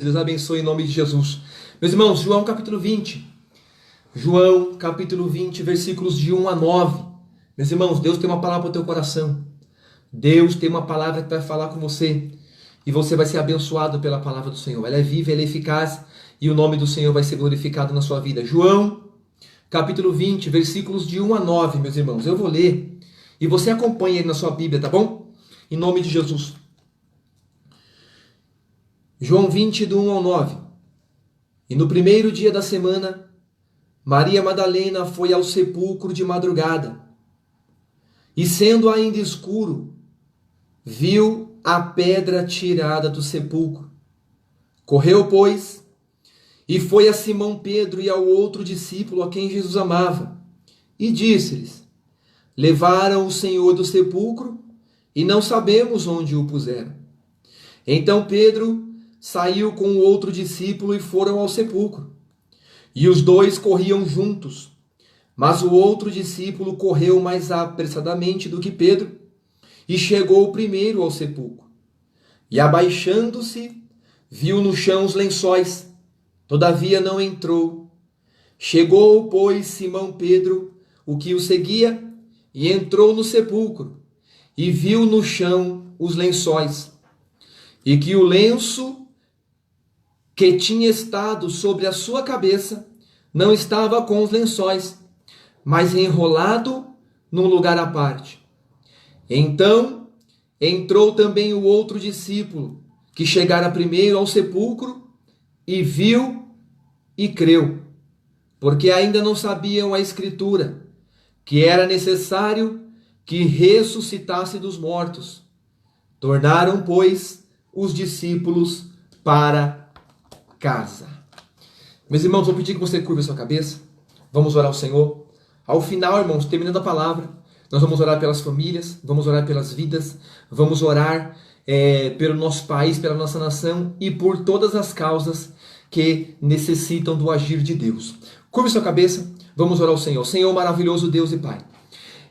Deus abençoe em nome de Jesus. Meus irmãos, João capítulo 20. João capítulo 20, versículos de 1 a 9. Meus irmãos, Deus tem uma palavra para o teu coração. Deus tem uma palavra que vai falar com você. E você vai ser abençoado pela palavra do Senhor. Ela é viva, ela é eficaz. E o nome do Senhor vai ser glorificado na sua vida. João capítulo 20, versículos de 1 a 9, meus irmãos. Eu vou ler. E você acompanha aí na sua Bíblia, tá bom? Em nome de Jesus. João 20, do 1 ao 9. E no primeiro dia da semana, Maria Madalena foi ao sepulcro de madrugada. E sendo ainda escuro, viu a pedra tirada do sepulcro. Correu, pois, e foi a Simão Pedro e ao outro discípulo a quem Jesus amava. E disse-lhes: levaram o Senhor do sepulcro e não sabemos onde o puseram. Então Pedro saiu com o outro discípulo e foram ao sepulcro. E os dois corriam juntos, mas o outro discípulo correu mais apressadamente do que Pedro e chegou primeiro ao sepulcro. E abaixando-se, viu no chão os lençóis, todavia não entrou. Chegou, pois, Simão Pedro, o que o seguia, e entrou no sepulcro, e viu no chão os lençóis, e que o lenço que tinha estado sobre a sua cabeça não estava com os lençóis, mas enrolado num lugar à parte. Então entrou também o outro discípulo, que chegara primeiro ao sepulcro, e viu e creu, porque ainda não sabiam a Escritura, que era necessário que ressuscitasse dos mortos. Tornaram, pois, os discípulos para casa. Meus irmãos, vou pedir que você curva a sua cabeça. Vamos orar ao Senhor. Ao final, irmãos, terminando a palavra, nós vamos orar pelas famílias, vamos orar pelas vidas, vamos orar pelo nosso país, pela nossa nação e por todas as causas que necessitam do agir de Deus. Curva a sua cabeça, vamos orar ao Senhor. Senhor maravilhoso, Deus e Pai,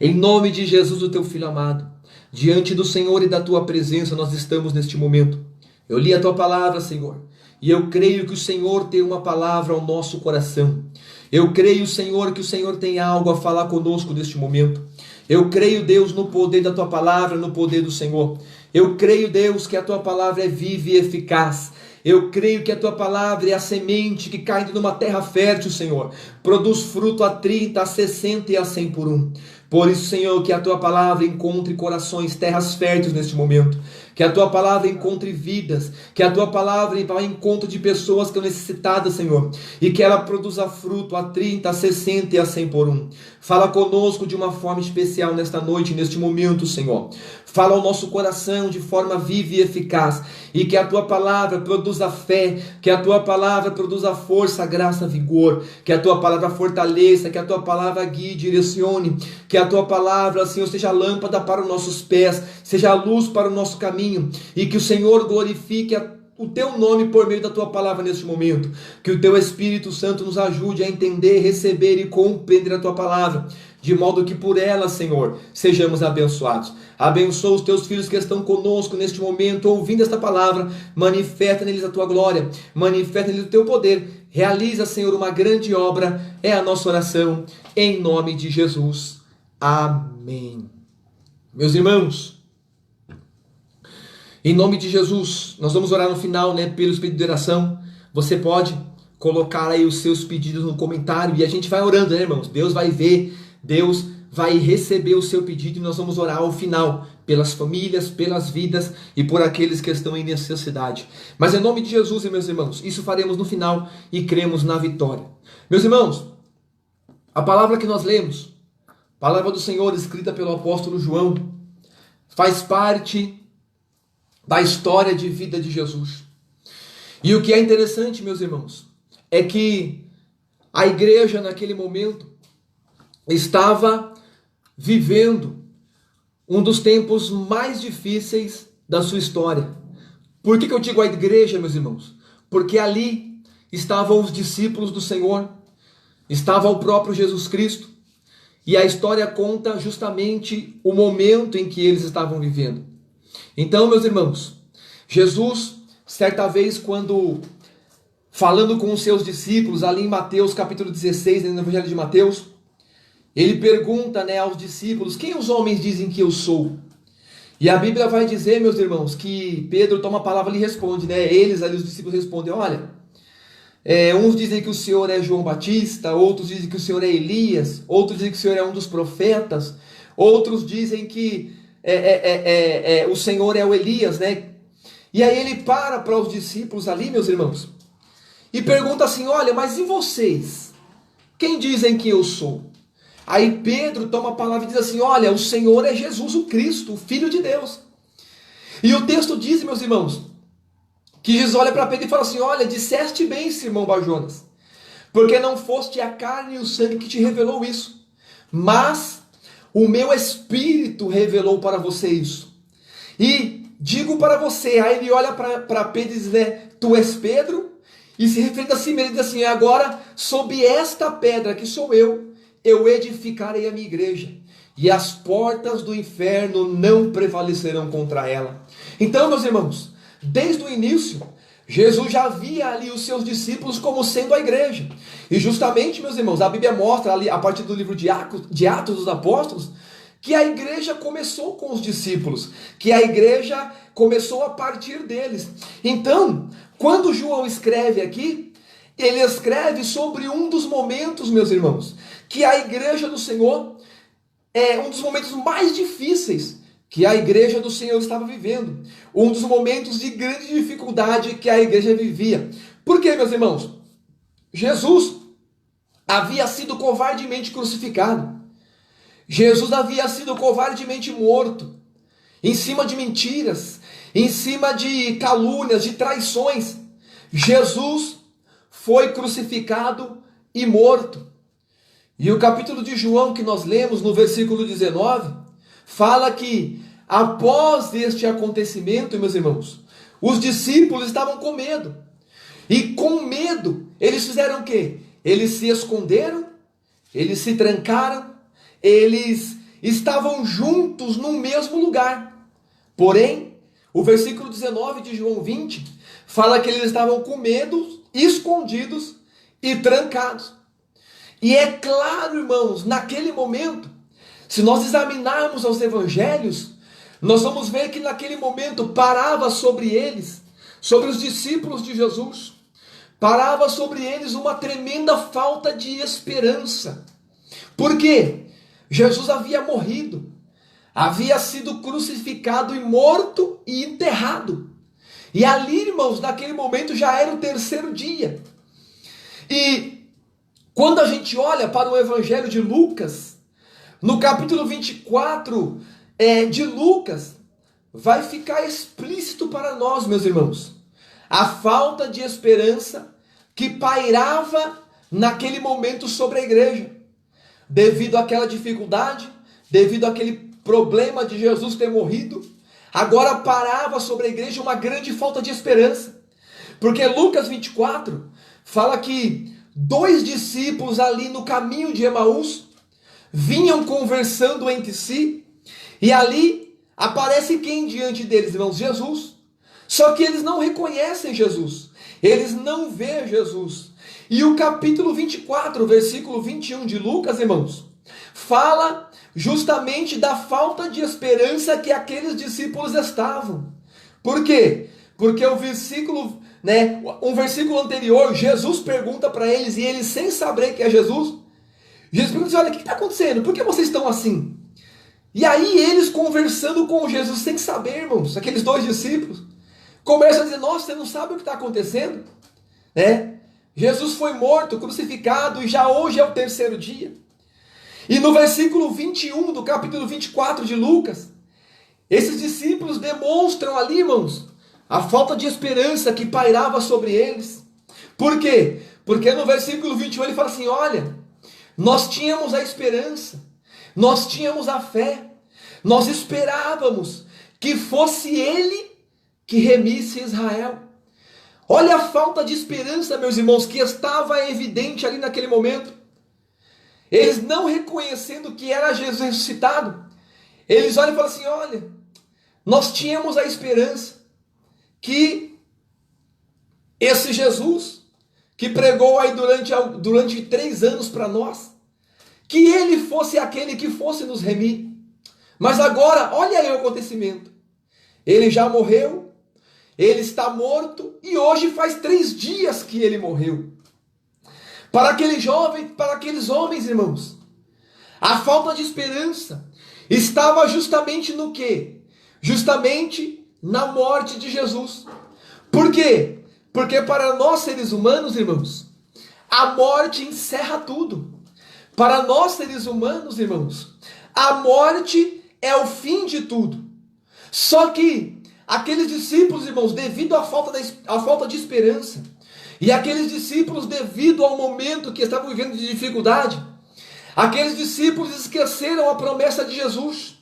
em nome de Jesus, o teu Filho amado, diante do Senhor e da tua presença nós estamos neste momento. Eu li a tua palavra, Senhor, e eu creio que o Senhor tem uma palavra ao nosso coração. Eu creio, Senhor, que o Senhor tem algo a falar conosco neste momento. Eu creio, Deus, no poder da tua palavra, no poder do Senhor. Eu creio, Deus, que a tua palavra é viva e eficaz. Eu creio que a tua palavra é a semente que cai numa terra fértil, Senhor. Produz fruto a 30, a 60 e a 100 por um. Por isso, Senhor, que a tua palavra encontre corações, terras férteis neste momento. Que a tua palavra encontre vidas. Que a tua palavra vá ao encontro de pessoas que estão necessitadas, Senhor. E que ela produza fruto a 30, a 60 e a 100 por um. Fala conosco de uma forma especial nesta noite, neste momento, Senhor. Fala ao nosso coração de forma viva e eficaz. E que a tua palavra produza fé. Que a tua palavra produza força, graça, vigor. Que a tua palavra fortaleça. Que a tua palavra guie e direcione. Que a tua palavra, Senhor, seja lâmpada para os nossos pés. Seja luz para o nosso caminho. E que o Senhor glorifique o teu nome por meio da tua palavra neste momento. Que o teu Espírito Santo nos ajude a entender, receber e compreender a tua palavra, de modo que por ela, Senhor, sejamos abençoados. Abençoa os teus filhos que estão conosco neste momento, ouvindo esta palavra. Manifesta neles a tua glória, manifesta neles o teu poder. Realiza, Senhor, uma grande obra. É a nossa oração, em nome de Jesus. Amém. Meus irmãos, em nome de Jesus, nós vamos orar no final, pelos pedidos de oração. Você pode colocar aí os seus pedidos no comentário e a gente vai orando, irmãos? Deus vai ver, Deus vai receber o seu pedido e nós vamos orar ao final pelas famílias, pelas vidas e por aqueles que estão em necessidade. Mas em nome de Jesus, meus irmãos, isso faremos no final e cremos na vitória. Meus irmãos, a palavra que nós lemos, palavra do Senhor escrita pelo apóstolo João, faz parte da história de vida de Jesus. E o que é interessante, meus irmãos, é que a igreja naquele momento estava vivendo um dos tempos mais difíceis da sua história. Por que eu digo a igreja, meus irmãos? Porque ali estavam os discípulos do Senhor, estava o próprio Jesus Cristo, e a história conta justamente o momento em que eles estavam vivendo. Então, meus irmãos, Jesus, certa vez, quando falando com os seus discípulos, ali em Mateus capítulo 16, no Evangelho de Mateus, ele pergunta, né, aos discípulos: quem os homens dizem que eu sou? E a Bíblia vai dizer, meus irmãos, que Pedro toma a palavra e responde, né? Eles ali, os discípulos, respondem: olha, uns dizem que o Senhor é João Batista, outros dizem que o Senhor é Elias, outros dizem que o Senhor é um dos profetas, outros dizem que o Senhor é o Elias, né? E aí ele para os discípulos ali, meus irmãos, e pergunta assim: olha, mas e vocês? Quem dizem que eu sou? Aí Pedro toma a palavra e diz assim: olha, o Senhor é Jesus o Cristo, o Filho de Deus. E o texto diz, meus irmãos, que Jesus olha para Pedro e fala assim: olha, disseste bem, Simão Bar-Jonas, porque não foste a carne e o sangue que te revelou isso, mas o meu Espírito revelou para você isso. E digo para você, aí ele olha para Pedro e diz, né, tu és Pedro, e se refere a si mesmo, ele diz assim: agora, sob esta pedra que sou eu edificarei a minha igreja, e as portas do inferno não prevalecerão contra ela. Então, meus irmãos, desde o início, Jesus já via ali os seus discípulos como sendo a igreja. E justamente, meus irmãos, a Bíblia mostra ali, a partir do livro de Atos dos Apóstolos, que a igreja começou com os discípulos, que a igreja começou a partir deles. Então, quando João escreve aqui, ele escreve sobre um dos momentos, meus irmãos, que a igreja do Senhor é um dos momentos mais difíceis que a igreja do Senhor estava vivendo. Um dos momentos de grande dificuldade que a igreja vivia. Por quê, meus irmãos? Jesus havia sido covardemente crucificado. Jesus havia sido covardemente morto, em cima de mentiras, em cima de calúnias, de traições. Jesus foi crucificado e morto. E o capítulo de João que nós lemos, no versículo 19, fala que após este acontecimento, meus irmãos, os discípulos estavam com medo. E com medo, eles fizeram o quê? Eles se esconderam, eles se trancaram, eles estavam juntos no mesmo lugar. Porém, o versículo 19 de João 20 fala que eles estavam com medo, escondidos e trancados. E é claro, irmãos, naquele momento, se nós examinarmos os evangelhos, nós vamos ver que naquele momento parava sobre eles, sobre os discípulos de Jesus, parava sobre eles uma tremenda falta de esperança. Por quê? Jesus havia morrido, havia sido crucificado e morto e enterrado. E ali, irmãos, naquele momento já era o terceiro dia. E quando a gente olha para o Evangelho de Lucas, no capítulo 24 de Lucas, vai ficar explícito para nós, meus irmãos, a falta de esperança que pairava naquele momento sobre a igreja. Devido àquela dificuldade, devido àquele problema de Jesus ter morrido, agora parava sobre a igreja uma grande falta de esperança. Porque Lucas 24 fala que 2 discípulos ali no caminho de Emaús vinham conversando entre si, e ali aparece quem diante deles, irmãos? Jesus. Só que eles não reconhecem Jesus, eles não veem Jesus. E o capítulo 24, versículo 21 de Lucas, irmãos, fala justamente da falta de esperança que aqueles discípulos estavam. Por quê? Porque o versículo, um versículo anterior, Jesus pergunta para eles, e eles sem saber que é Jesus, Jesus pergunta assim: olha, o que está acontecendo? Por que vocês estão assim? E aí eles conversando com Jesus sem saber, irmãos, aqueles 2 discípulos, começam a dizer: nossa, você não sabe o que está acontecendo? Jesus foi morto, crucificado, e já hoje é o terceiro dia. E no versículo 21 do capítulo 24 de Lucas, esses discípulos demonstram ali, irmãos, a falta de esperança que pairava sobre eles. Por quê? Porque no versículo 21 ele fala assim: olha, nós tínhamos a esperança, nós tínhamos a fé, nós esperávamos que fosse ele que remisse Israel. Olha a falta de esperança, meus irmãos, que estava evidente ali naquele momento. Eles não reconhecendo que era Jesus ressuscitado, eles olham e falam assim: olha, nós tínhamos a esperança que esse Jesus que pregou aí durante 3 anos para nós, que ele fosse aquele que fosse nos remir. Mas agora, olha aí o acontecimento. Ele já morreu, ele está morto e hoje faz 3 dias que ele morreu. Para aquele jovem, para aqueles homens, irmãos, a falta de esperança estava justamente no quê? Justamente na morte de Jesus. Por quê? Porque para nós seres humanos, irmãos, a morte encerra tudo. Para nós seres humanos, irmãos, a morte é o fim de tudo. Só que aqueles discípulos, irmãos, devido à falta de esperança, e aqueles discípulos, devido ao momento que estavam vivendo de dificuldade, aqueles discípulos esqueceram a promessa de Jesus,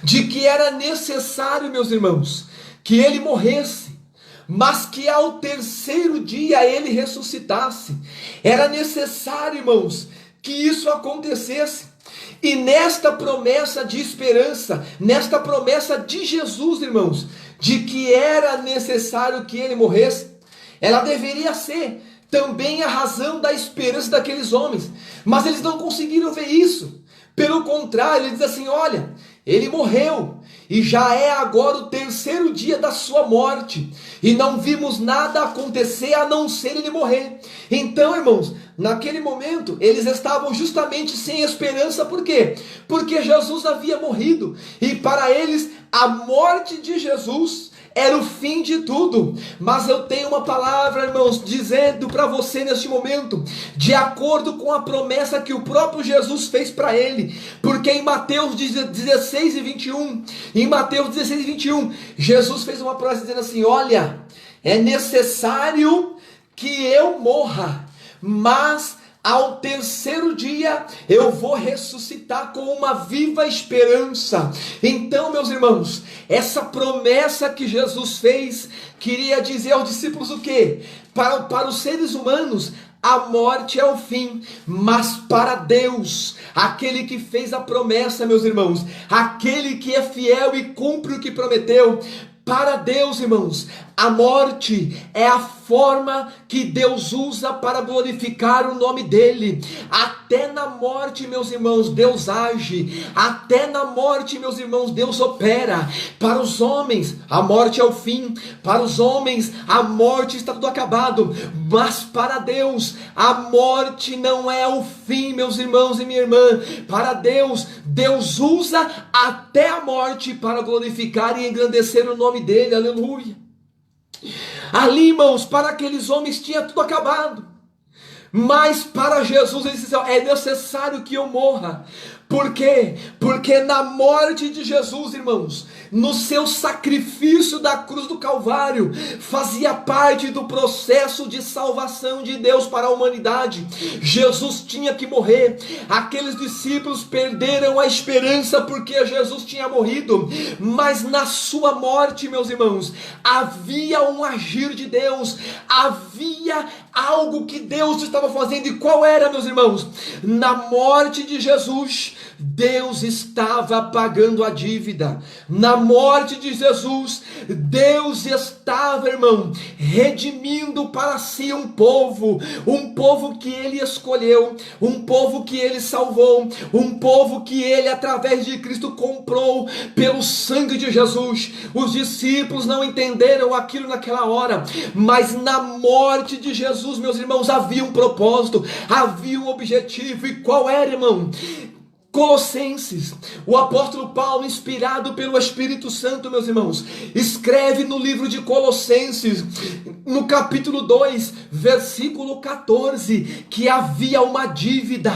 de que era necessário, meus irmãos, que ele morresse, mas que ao 3º dia ele ressuscitasse. Era necessário, irmãos, que isso acontecesse. E nesta promessa de esperança, nesta promessa de Jesus, irmãos, de que era necessário que ele morresse, ela deveria ser também a razão da esperança daqueles homens. Mas eles não conseguiram ver isso. Pelo contrário, eles dizem assim: olha, ele morreu e já é agora o 3º dia da sua morte, e não vimos nada acontecer a não ser ele morrer. Então, irmãos, naquele momento eles estavam justamente sem esperança. Por quê? Porque Jesus havia morrido, e para eles a morte de Jesus era o fim de tudo. Mas eu tenho uma palavra, irmãos, dizendo para você neste momento, de acordo com a promessa que o próprio Jesus fez para ele. Porque em Mateus 16 e 21, Jesus fez uma promessa dizendo assim: olha, é necessário que eu morra, mas ao 3º dia eu vou ressuscitar com uma viva esperança. Então, meus irmãos, essa promessa que Jesus fez queria dizer aos discípulos o quê? Para os seres humanos, a morte é o fim, mas para Deus, aquele que fez a promessa, meus irmãos, aquele que é fiel e cumpre o que prometeu, para Deus, irmãos, a morte é a forma que Deus usa para glorificar o nome dele. Até na morte, meus irmãos, Deus age. Até na morte, meus irmãos, Deus opera. Para os homens, a morte é o fim. Para os homens, a morte está tudo acabado. Mas para Deus, a morte não é o fim, meus irmãos e minha irmã. Para Deus, Deus usa até a morte para glorificar e engrandecer o nome dele. Aleluia. Ali, irmãos, para aqueles homens tinha tudo acabado. Mas para Jesus ele disse: é necessário que eu morra. Por quê? Porque na morte de Jesus, irmãos, no seu sacrifício da cruz do Calvário, fazia parte do processo de salvação de Deus para a humanidade. Jesus tinha que morrer. Aqueles discípulos perderam a esperança porque Jesus tinha morrido, mas na sua morte, meus irmãos, havia um agir de Deus, havia algo que Deus estava fazendo. E qual era, meus irmãos? Na morte de Jesus, Deus estava pagando a dívida. Na morte de Jesus, Deus estava, irmão, redimindo para si um povo que ele escolheu, um povo que ele salvou, um povo que ele, através de Cristo, comprou pelo sangue de Jesus. Os discípulos não entenderam aquilo naquela hora, mas na morte de Jesus, meus irmãos, havia um propósito, havia um objetivo. E qual era, irmão? Colossenses, o apóstolo Paulo, inspirado pelo Espírito Santo, meus irmãos, escreve no livro de Colossenses, no capítulo 2, versículo 14, que havia uma dívida,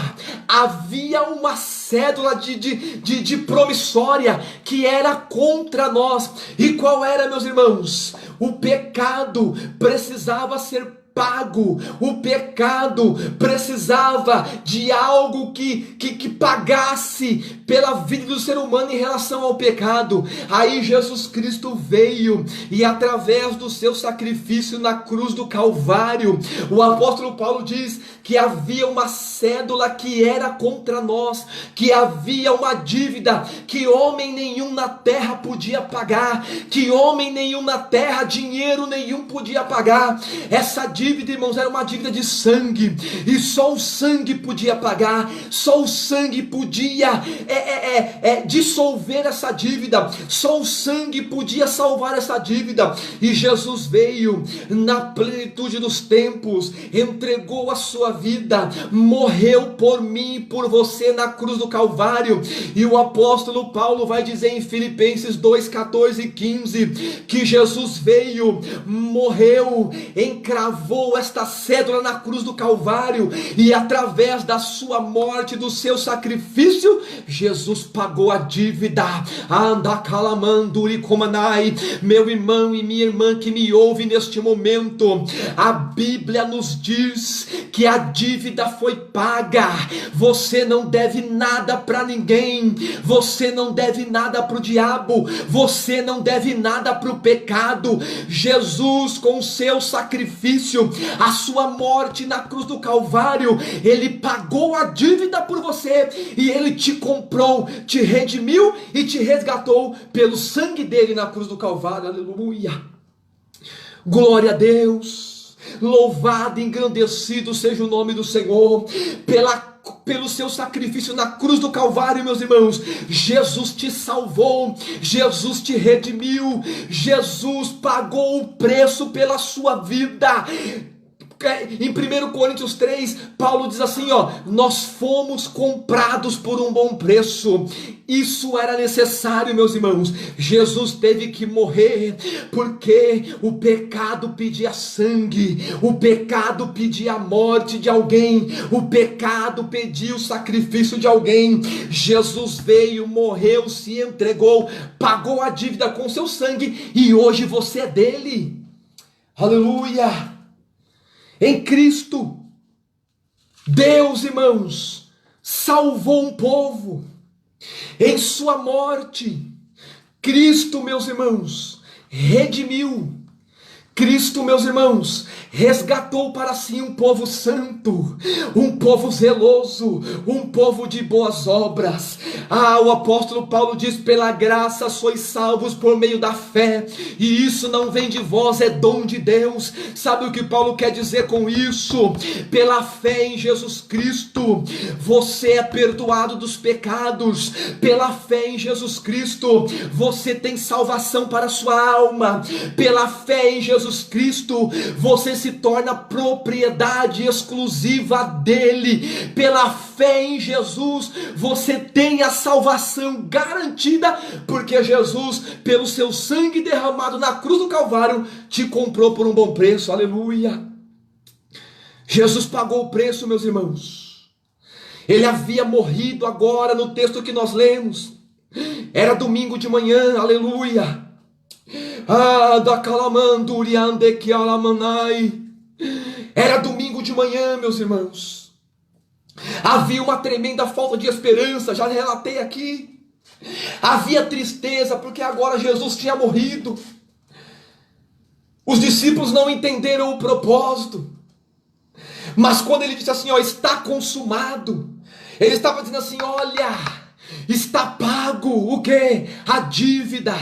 havia uma cédula de promissória que era contra nós. E qual era, meus irmãos? O pecado precisava ser pago. O pecado precisava de algo que pagasse pela vida do ser humano em relação ao pecado. Aí Jesus Cristo veio e, através do seu sacrifício na cruz do Calvário, o apóstolo Paulo diz que havia uma cédula que era contra nós, que havia uma dívida que homem nenhum na terra podia pagar, que homem nenhum na terra, dinheiro nenhum podia pagar. Essa dívida dívida, irmãos, era uma dívida de sangue, e só o sangue podia pagar, só o sangue podia dissolver essa dívida, só o sangue podia salvar essa dívida. E Jesus veio na plenitude dos tempos, entregou a sua vida, morreu por mim e por você na cruz do Calvário. E o apóstolo Paulo vai dizer em Filipenses 2, 14 e 15, que Jesus veio, morreu, encravou esta cédula na cruz do Calvário, e através da sua morte, do seu sacrifício, Jesus pagou a dívida. Meu irmão e minha irmã que me ouve neste momento, a Bíblia nos diz que a dívida foi paga. Você não deve nada para ninguém, você não deve nada para o diabo, você não deve nada para o pecado. Jesus, com o seu sacrifício, a sua morte na cruz do Calvário, ele pagou a dívida por você, e ele te comprou, te redimiu e te resgatou pelo sangue dele na cruz do Calvário. Aleluia, glória a Deus, louvado e engrandecido seja o nome do Senhor, pelo seu sacrifício na cruz do Calvário. Meus irmãos, Jesus te salvou, Jesus te redimiu, Jesus pagou o preço pela sua vida. Em 1 Coríntios 3, Paulo diz assim, nós fomos comprados por um bom preço. Isso era necessário, meus irmãos. Jesus teve que morrer, porque o pecado pedia sangue, o pecado pedia a morte de alguém, o pecado pedia o sacrifício de alguém. Jesus veio, morreu, se entregou, pagou a dívida com seu sangue, e hoje você é dele. Aleluia! Em Cristo, Deus, irmãos, salvou um povo. Em sua morte, Cristo, meus irmãos, redimiu. Cristo, meus irmãos, resgatou para si um povo santo, um povo zeloso, um povo de boas obras. O apóstolo Paulo diz, pela graça sois salvos por meio da fé, e isso não vem de vós, é dom de Deus. Sabe o que Paulo quer dizer com isso? Pela fé em Jesus Cristo, você é perdoado dos pecados. Pela fé em Jesus Cristo, você tem salvação para a sua alma. Pela fé em Jesus Cristo, você se torna propriedade exclusiva dele. Pela fé em Jesus, você tem a salvação garantida, porque Jesus, pelo seu sangue derramado na cruz do Calvário, te comprou por um bom preço. Aleluia! Jesus pagou o preço, meus irmãos. Ele havia morrido agora no texto que nós lemos. Era domingo de manhã, aleluia. Era domingo de manhã, meus irmãos. Havia uma tremenda falta de esperança, já relatei aqui. Havia tristeza, porque agora Jesus tinha morrido. Os discípulos não entenderam o propósito. Mas quando ele disse assim, está consumado, ele estava dizendo assim, olha, está pago. O que? A dívida,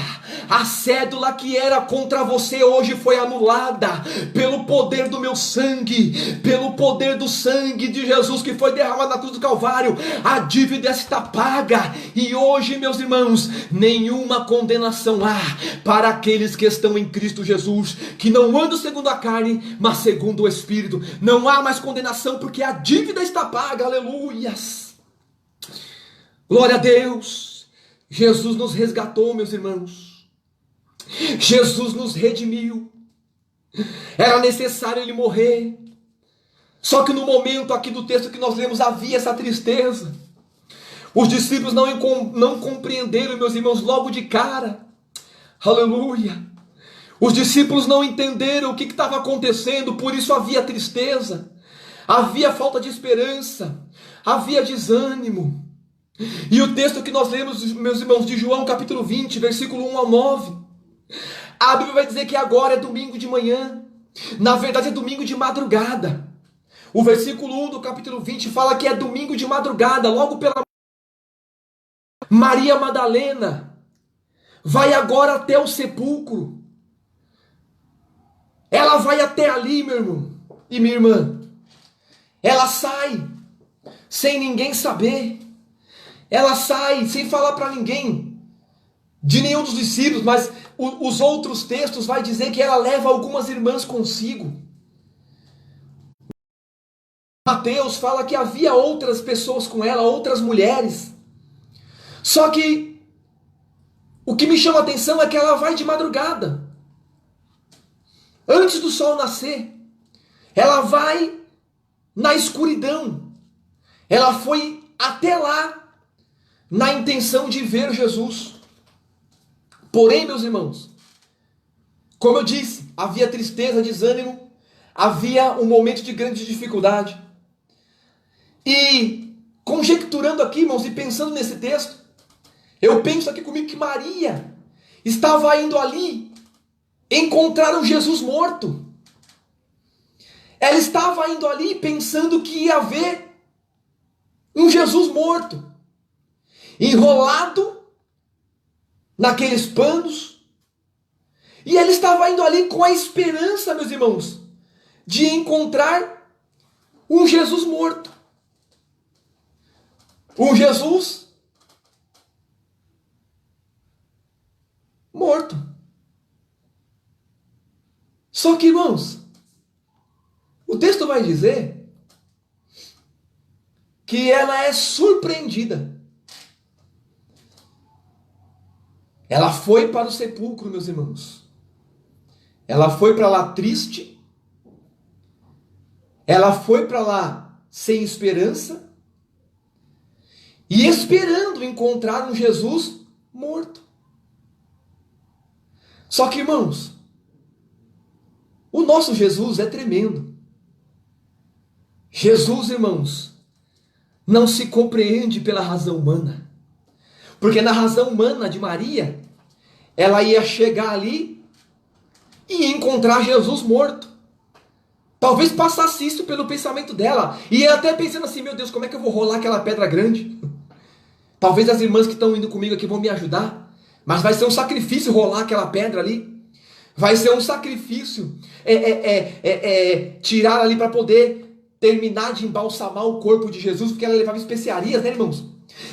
a cédula que era contra você hoje foi anulada pelo poder do meu sangue, pelo poder do sangue de Jesus que foi derramado na cruz do Calvário. A dívida está paga, e hoje, meus irmãos, nenhuma condenação há para aqueles que estão em Cristo Jesus, que não andam segundo a carne, mas segundo o Espírito. Não há mais condenação, porque a dívida está paga. Aleluias! Glória a Deus! Jesus nos resgatou, meus irmãos. Jesus nos redimiu. Era necessário ele morrer. Só que no momento aqui do texto que nós lemos havia essa tristeza. Os discípulos não compreenderam, meus irmãos, logo de cara. Aleluia! Os discípulos não entenderam o que estava acontecendo, por isso havia tristeza. Havia falta de esperança. Havia desânimo. E o texto que nós lemos, meus irmãos, de João capítulo 20, versículo 1 ao 9, a Bíblia vai dizer que agora é domingo de manhã. Na verdade é domingo de madrugada. O versículo 1 do capítulo 20 fala que é domingo de madrugada, logo pela Maria Madalena vai agora até o sepulcro. Ela vai até ali, meu irmão. e minha irmã, ela sai sem ninguém saber. Ela sai sem falar para ninguém, de nenhum dos discípulos, mas os outros textos vai dizer que ela leva algumas irmãs consigo. Mateus fala que havia outras pessoas com ela, outras mulheres. Só que o que me chama a atenção é que ela vai de madrugada. Antes do sol nascer, ela vai na escuridão. Ela foi até lá na intenção de ver Jesus. Porém, meus irmãos, como eu disse, havia tristeza, desânimo, havia um momento de grande dificuldade. E conjecturando aqui, irmãos, e pensando nesse texto, eu penso aqui comigo que Maria estava indo ali encontrar um Jesus morto. Ela estava indo ali pensando que ia ver um Jesus morto, enrolado naqueles panos. E ela estava indo ali com a esperança, meus irmãos, de encontrar um Jesus morto. Um Jesus morto. Só que, irmãos, o texto vai dizer que ela é surpreendida. Ela foi para o sepulcro, meus irmãos. Ela foi para lá triste. Ela foi para lá sem esperança. E esperando encontrar um Jesus morto. Só que, irmãos, o nosso Jesus é tremendo. Jesus, irmãos, não se compreende pela razão humana. Porque na razão humana de Maria, ela ia chegar ali e encontrar Jesus morto. Talvez passasse isso pelo pensamento dela. E ela até pensando assim, meu Deus, como é que eu vou rolar aquela pedra grande? Talvez as irmãs que estão indo comigo aqui vão me ajudar. Mas vai ser um sacrifício rolar aquela pedra ali. Vai ser um sacrifício tirar ali para poder terminar de embalsamar o corpo de Jesus, porque ela levava especiarias, né, irmãos?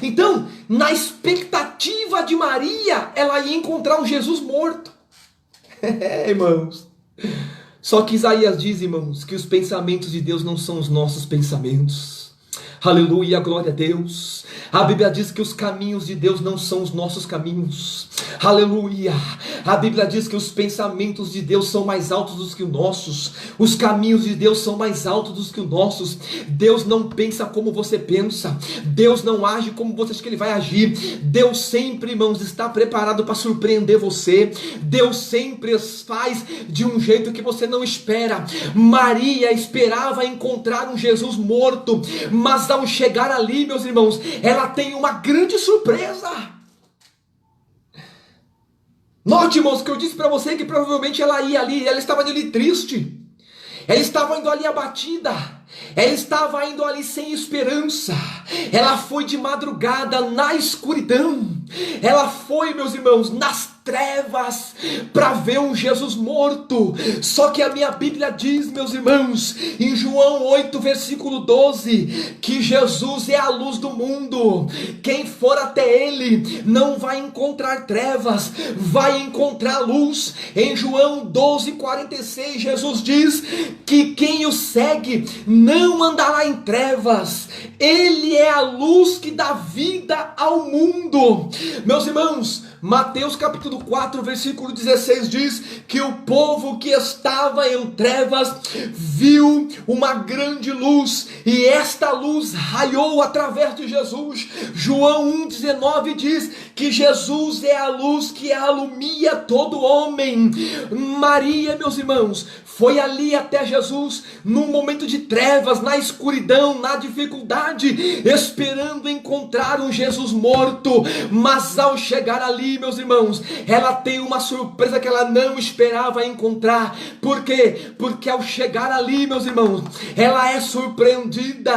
Então, na expectativa de Maria, ela ia encontrar um Jesus morto. Irmãos. Só que Isaías diz, irmãos, que os pensamentos de Deus não são os nossos pensamentos. Aleluia, glória a Deus. A Bíblia diz que os caminhos de Deus não são os nossos caminhos. Aleluia. A Bíblia diz que os pensamentos de Deus são mais altos do que os nossos. Os caminhos de Deus são mais altos do que os nossos. Deus não pensa como você pensa. Deus não age como você acha que Ele vai agir. Deus sempre, irmãos, está preparado para surpreender você. Deus sempre faz de um jeito que você não espera. Maria esperava encontrar um Jesus morto, mas ao chegar ali, meus irmãos, ela tem uma grande surpresa. Note, irmãos, que eu disse para você que provavelmente ela ia ali, ela estava ali triste, ela estava indo ali abatida, ela estava indo ali sem esperança, ela foi de madrugada na escuridão, ela foi, meus irmãos, nas trevas para ver um Jesus morto. Só que a minha Bíblia diz, meus irmãos, em João 8, versículo 12, que Jesus é a luz do mundo. Quem for até Ele não vai encontrar trevas, vai encontrar luz. Em João 12, 46, Jesus diz que quem o segue não andará em trevas. Ele é a luz que dá vida ao mundo. Meus irmãos, Mateus capítulo 4, versículo 16 diz que o povo que estava em trevas viu uma grande luz, e esta luz raiou através de Jesus. João 1,19 diz que Jesus é a luz que alumia todo homem. Maria, meus irmãos, foi ali até Jesus, num momento de trevas, na escuridão, na dificuldade, esperando encontrar um Jesus morto. Mas ao chegar ali, ali, meus irmãos, ela tem uma surpresa que ela não esperava encontrar. Por quê? Porque ao chegar ali, meus irmãos, ela é surpreendida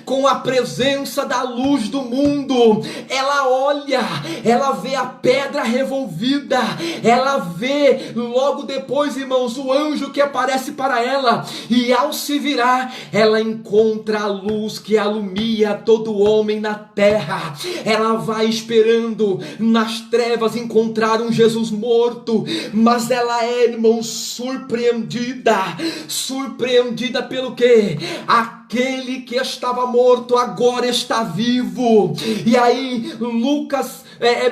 com a presença da luz do mundo. Ela olha, ela vê a pedra revolvida, ela vê logo depois, irmãos, o anjo que aparece para ela, e ao se virar, ela encontra a luz que alumia todo homem na terra. Ela vai esperando nas trevas encontrar um Jesus morto, mas ela é, irmão, surpreendida pelo quê? Aquele que estava morto agora está vivo. E aí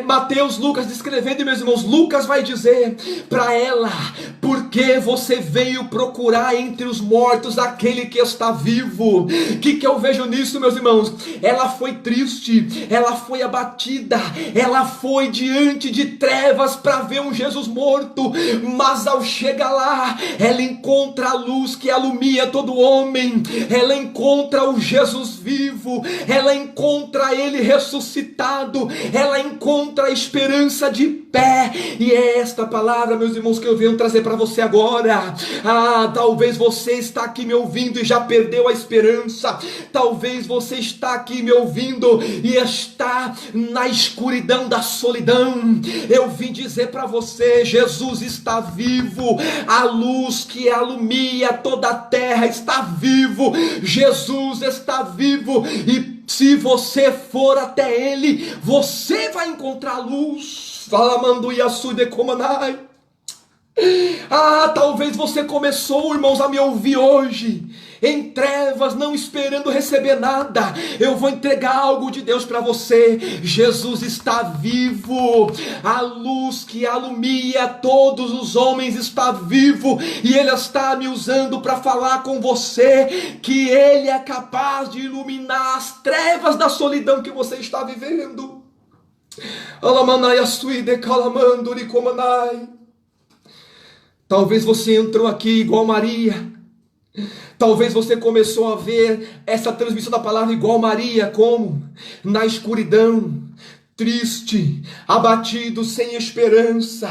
Mateus, Lucas descrevendo, meus irmãos, Lucas vai dizer para ela: porque você veio procurar entre os mortos aquele que está vivo? O que eu vejo nisso, meus irmãos? Ela foi triste, ela foi abatida, ela foi diante de trevas para ver um Jesus morto, mas ao chegar lá, ela encontra a luz que alumia todo homem, ela encontra o Jesus vivo, ela encontra ele ressuscitado, ela encontra a esperança de pé. E é esta palavra, meus irmãos, que eu venho trazer para você agora. Talvez você está aqui me ouvindo e já perdeu a esperança. Talvez você está aqui me ouvindo e está na escuridão da solidão. Eu vim dizer para você: Jesus está vivo, a luz que alumia toda a terra está vivo, Jesus está vivo, e se você for até ele, você vai encontrar luz. Talvez você começou, irmãos, a me ouvir hoje em trevas, não esperando receber nada. Eu vou entregar algo de Deus para você. Jesus está vivo, a luz que alumia todos os homens está vivo, e Ele está me usando para falar com você que Ele é capaz de iluminar as trevas da solidão que você está vivendo. Talvez você entrou aqui igual Maria. Talvez você começou a ver essa transmissão da palavra igual Maria, como? Na escuridão, triste, abatido, sem esperança.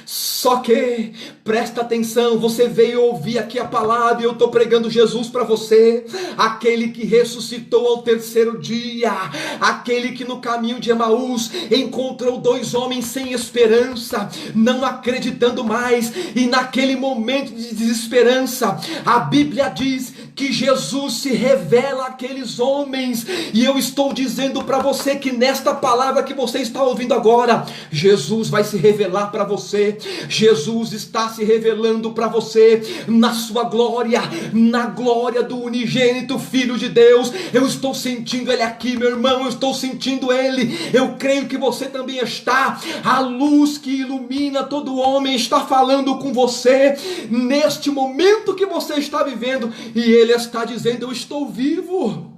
Só que, presta atenção, você veio ouvir aqui a palavra e eu estou pregando Jesus para você, aquele que ressuscitou ao terceiro dia, aquele que no caminho de Emaús encontrou dois homens sem esperança, não acreditando mais, e naquele momento de desesperança, a Bíblia diz que Jesus se revela àqueles homens, e eu estou dizendo para você que nesta palavra que você está ouvindo agora, Jesus vai se revelar para você. Jesus está se revelando para você na sua glória, na glória do unigênito Filho de Deus. Eu estou sentindo Ele aqui, meu irmão, eu estou sentindo Ele. Eu creio que você também está. A luz que ilumina todo homem está falando com você neste momento que você está vivendo, e Ele está dizendo: eu estou vivo.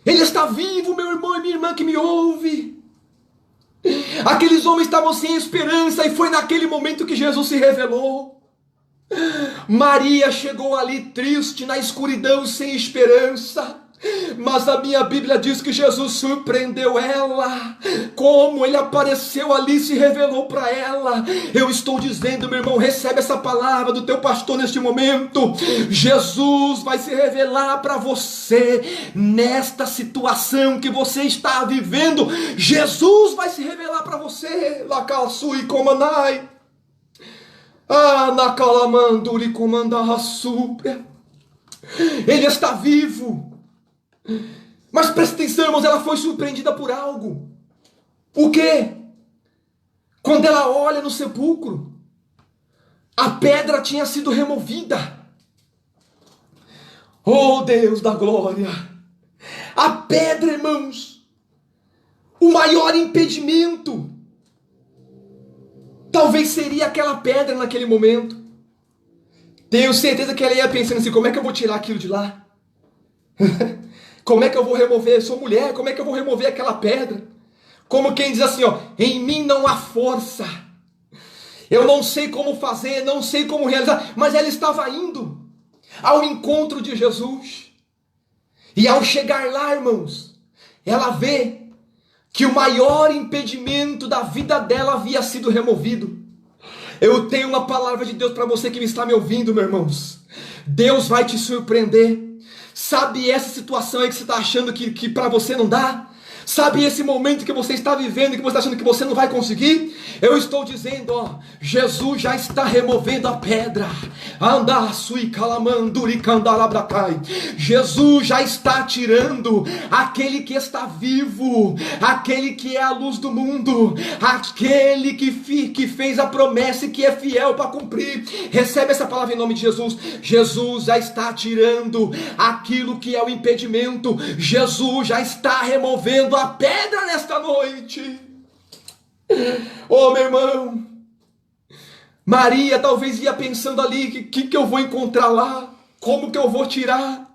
Ele está vivo, meu irmão e minha irmã que me ouve. Aqueles homens estavam sem esperança, e foi naquele momento que Jesus se revelou. Maria chegou ali triste, na escuridão, sem esperança, mas a minha Bíblia diz que Jesus surpreendeu ela. Como Ele apareceu ali, se revelou para ela. Eu estou dizendo, meu irmão, recebe essa palavra do teu pastor neste momento. Jesus vai se revelar para você nesta situação que você está vivendo. Jesus vai se revelar para você. Lacassui comanai. Nacalamanduri comandar súpria. Ele está vivo. Mas presta atenção, irmãos, ela foi surpreendida por algo. O quê? Quando ela olha no sepulcro, a pedra tinha sido removida. Oh, Deus da glória! A pedra, irmãos, o maior impedimento, talvez seria aquela pedra naquele momento. Tenho certeza que ela ia pensando assim: como é que eu vou tirar aquilo de lá? Como é que eu vou remover? Eu sou mulher, como é que eu vou remover aquela pedra? Como quem diz assim, em mim não há força. Eu não sei como fazer, não sei como realizar. Mas ela estava indo ao encontro de Jesus. E ao chegar lá, irmãos, ela vê que o maior impedimento da vida dela havia sido removido. Eu tenho uma palavra de Deus para você que está me ouvindo, meus irmãos. Deus vai te surpreender. Sabe essa situação aí que você está achando que para você não dá? Sabe esse momento que você está vivendo e que você está achando que você não vai conseguir? Eu estou dizendo, ó, Jesus já está removendo a pedra. Jesus já está tirando aquele que está vivo, aquele que é a luz do mundo, aquele que fez a promessa e que é fiel para cumprir. Recebe essa palavra em nome de Jesus. Jesus já está tirando aquilo que é o impedimento. Jesus já está removendo a pedra nesta noite. Oh, meu irmão, Maria talvez ia pensando ali, que eu vou encontrar lá? Como que eu vou tirar?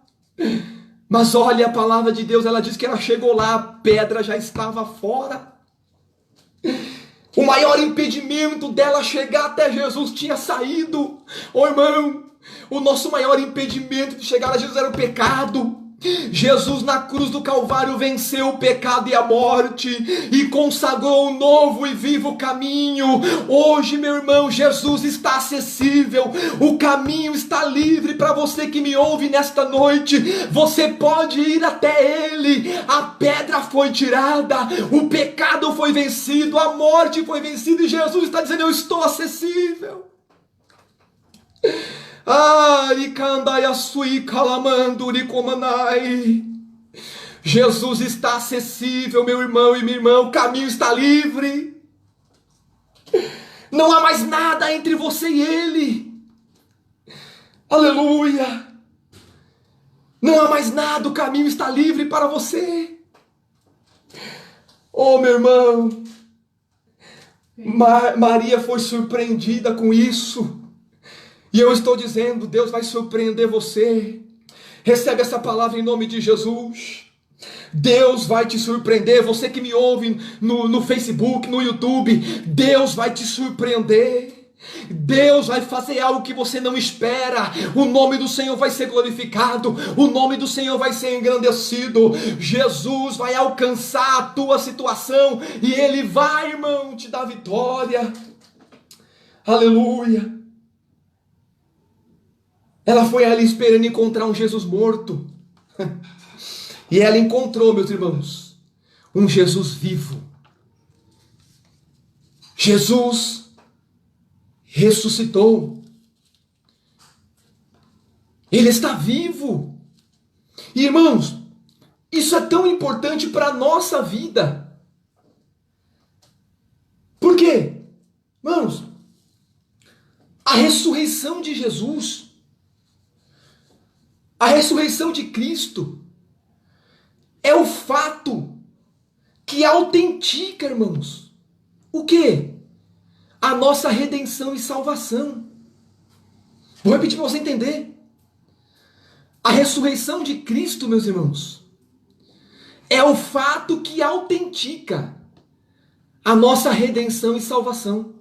Mas olha a palavra de Deus, ela diz que ela chegou lá, a pedra já estava fora. O maior impedimento dela chegar até Jesus tinha saído. Oh, irmão, o nosso maior impedimento de chegar a Jesus era o pecado. Jesus na cruz do Calvário venceu o pecado e a morte e consagrou um novo e vivo caminho. Hoje, meu irmão, Jesus está acessível, o caminho está livre para você que me ouve nesta noite. Você pode ir até Ele. A pedra foi tirada, o pecado foi vencido, a morte foi vencida e Jesus está dizendo: eu estou acessível. Jesus está acessível, meu irmão e minha irmã, o caminho está livre. Não há mais nada entre você e Ele. Aleluia. Não há mais nada, o caminho está livre para você. Oh, meu irmão, Maria foi surpreendida com isso. E eu estou dizendo, Deus vai surpreender você. Recebe essa palavra em nome de Jesus. Deus vai te surpreender. Você que me ouve no Facebook, no YouTube, Deus vai te surpreender. Deus vai fazer algo que você não espera. O nome do Senhor vai ser glorificado. O nome do Senhor vai ser engrandecido. Jesus vai alcançar a tua situação e Ele vai, irmão, te dar vitória. Aleluia. Ela foi ali esperando encontrar um Jesus morto. E ela encontrou, meus irmãos, um Jesus vivo. Jesus ressuscitou. Ele está vivo. E, irmãos, isso é tão importante para a nossa vida. Por quê? Irmãos, a ressurreição de Jesus, a ressurreição de Cristo é o fato que autentica, irmãos, o quê? A nossa redenção e salvação. Vou repetir para você entender. A ressurreição de Cristo, meus irmãos, é o fato que autentica a nossa redenção e salvação.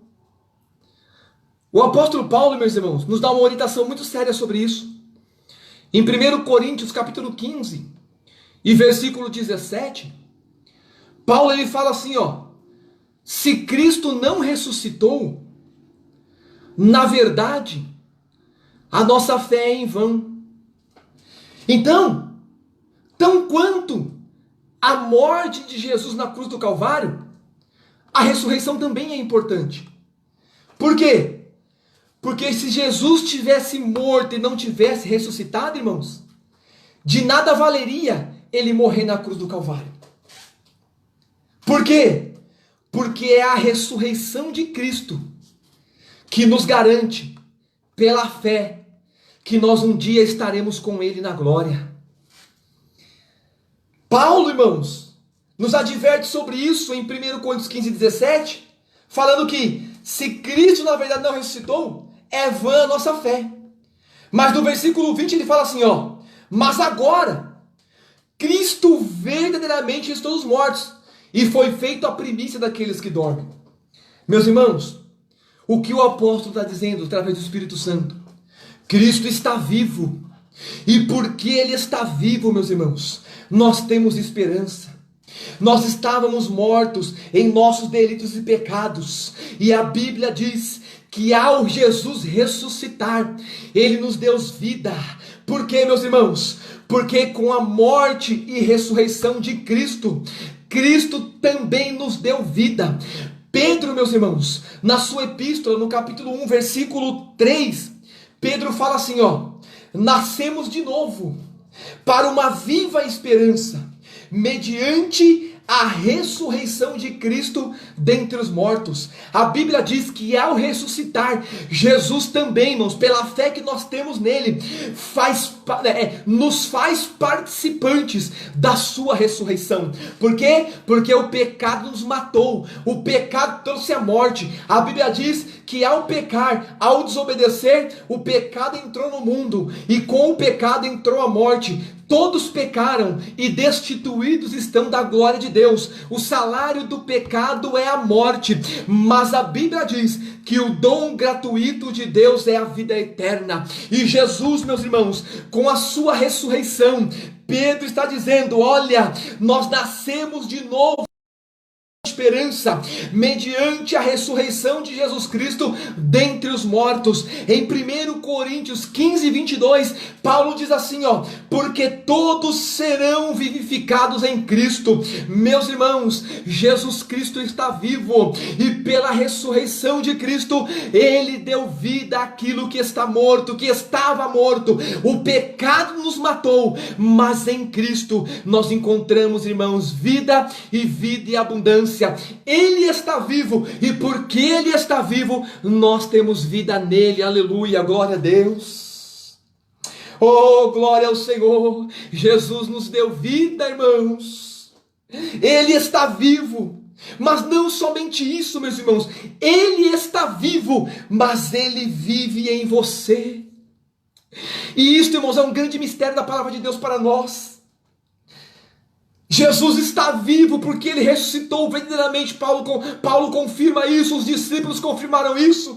O apóstolo Paulo, meus irmãos, nos dá uma orientação muito séria sobre isso. Em 1 Coríntios capítulo 15 e versículo 17, Paulo ele fala assim, ó: se Cristo não ressuscitou, na verdade, a nossa fé é em vão. Então, tão quanto a morte de Jesus na cruz do Calvário, a ressurreição também é importante. Por quê? Porque se Jesus tivesse morto e não tivesse ressuscitado, irmãos, de nada valeria ele morrer na cruz do Calvário. Por quê? Porque é a ressurreição de Cristo que nos garante, pela fé, que nós um dia estaremos com Ele na glória. Paulo, irmãos, nos adverte sobre isso em 1 Coríntios 15, 17, falando que se Cristo na verdade não ressuscitou, é vã a nossa fé. Mas no versículo 20 ele fala assim, ó: mas agora, Cristo verdadeiramente ressuscitou dos mortos, e foi feito a primícia daqueles que dormem. Meus irmãos, o que o apóstolo está dizendo através do Espírito Santo? Cristo está vivo. E porque Ele está vivo, meus irmãos, nós temos esperança. Nós estávamos mortos em nossos delitos e pecados, e a Bíblia diz que ao Jesus ressuscitar, Ele nos deu vida. Por quê, meus irmãos? Porque com a morte e ressurreição de Cristo, Cristo também nos deu vida. Pedro, meus irmãos, na sua epístola, no capítulo 1, versículo 3, Pedro fala assim, nascemos de novo, para uma viva esperança, mediante a ressurreição de Cristo dentre os mortos. A Bíblia diz que ao ressuscitar, Jesus também, irmãos, pela fé que nós temos nele, nos faz participantes da sua ressurreição. Por quê? Porque o pecado nos matou, o pecado trouxe a morte. A Bíblia diz que ao pecar, ao desobedecer, o pecado entrou no mundo, e com o pecado entrou a morte. Todos pecaram e destituídos estão da glória de Deus. O salário do pecado é a morte, mas a Bíblia diz que o dom gratuito de Deus é a vida eterna. E Jesus, meus irmãos, com a sua ressurreição, Pedro está dizendo, olha, nós nascemos de novo, esperança, mediante a ressurreição de Jesus Cristo dentre os mortos. Em 1 Coríntios 15, 22, Paulo diz assim, porque todos serão vivificados em Cristo. Meus irmãos, Jesus Cristo está vivo, e pela ressurreição de Cristo, Ele deu vida àquilo que está morto, que estava morto. O pecado nos matou, mas em Cristo nós encontramos, irmãos, vida e abundância. Ele está vivo, e porque Ele está vivo, nós temos vida nele. Aleluia, glória a Deus. Oh, glória ao Senhor. Jesus nos deu vida, irmãos. Ele está vivo. Mas não somente isso, meus irmãos, Ele está vivo, mas Ele vive em você. E isso, irmãos, é um grande mistério da palavra de Deus para nós. Jesus está vivo porque Ele ressuscitou verdadeiramente. Paulo confirma isso, os discípulos confirmaram isso.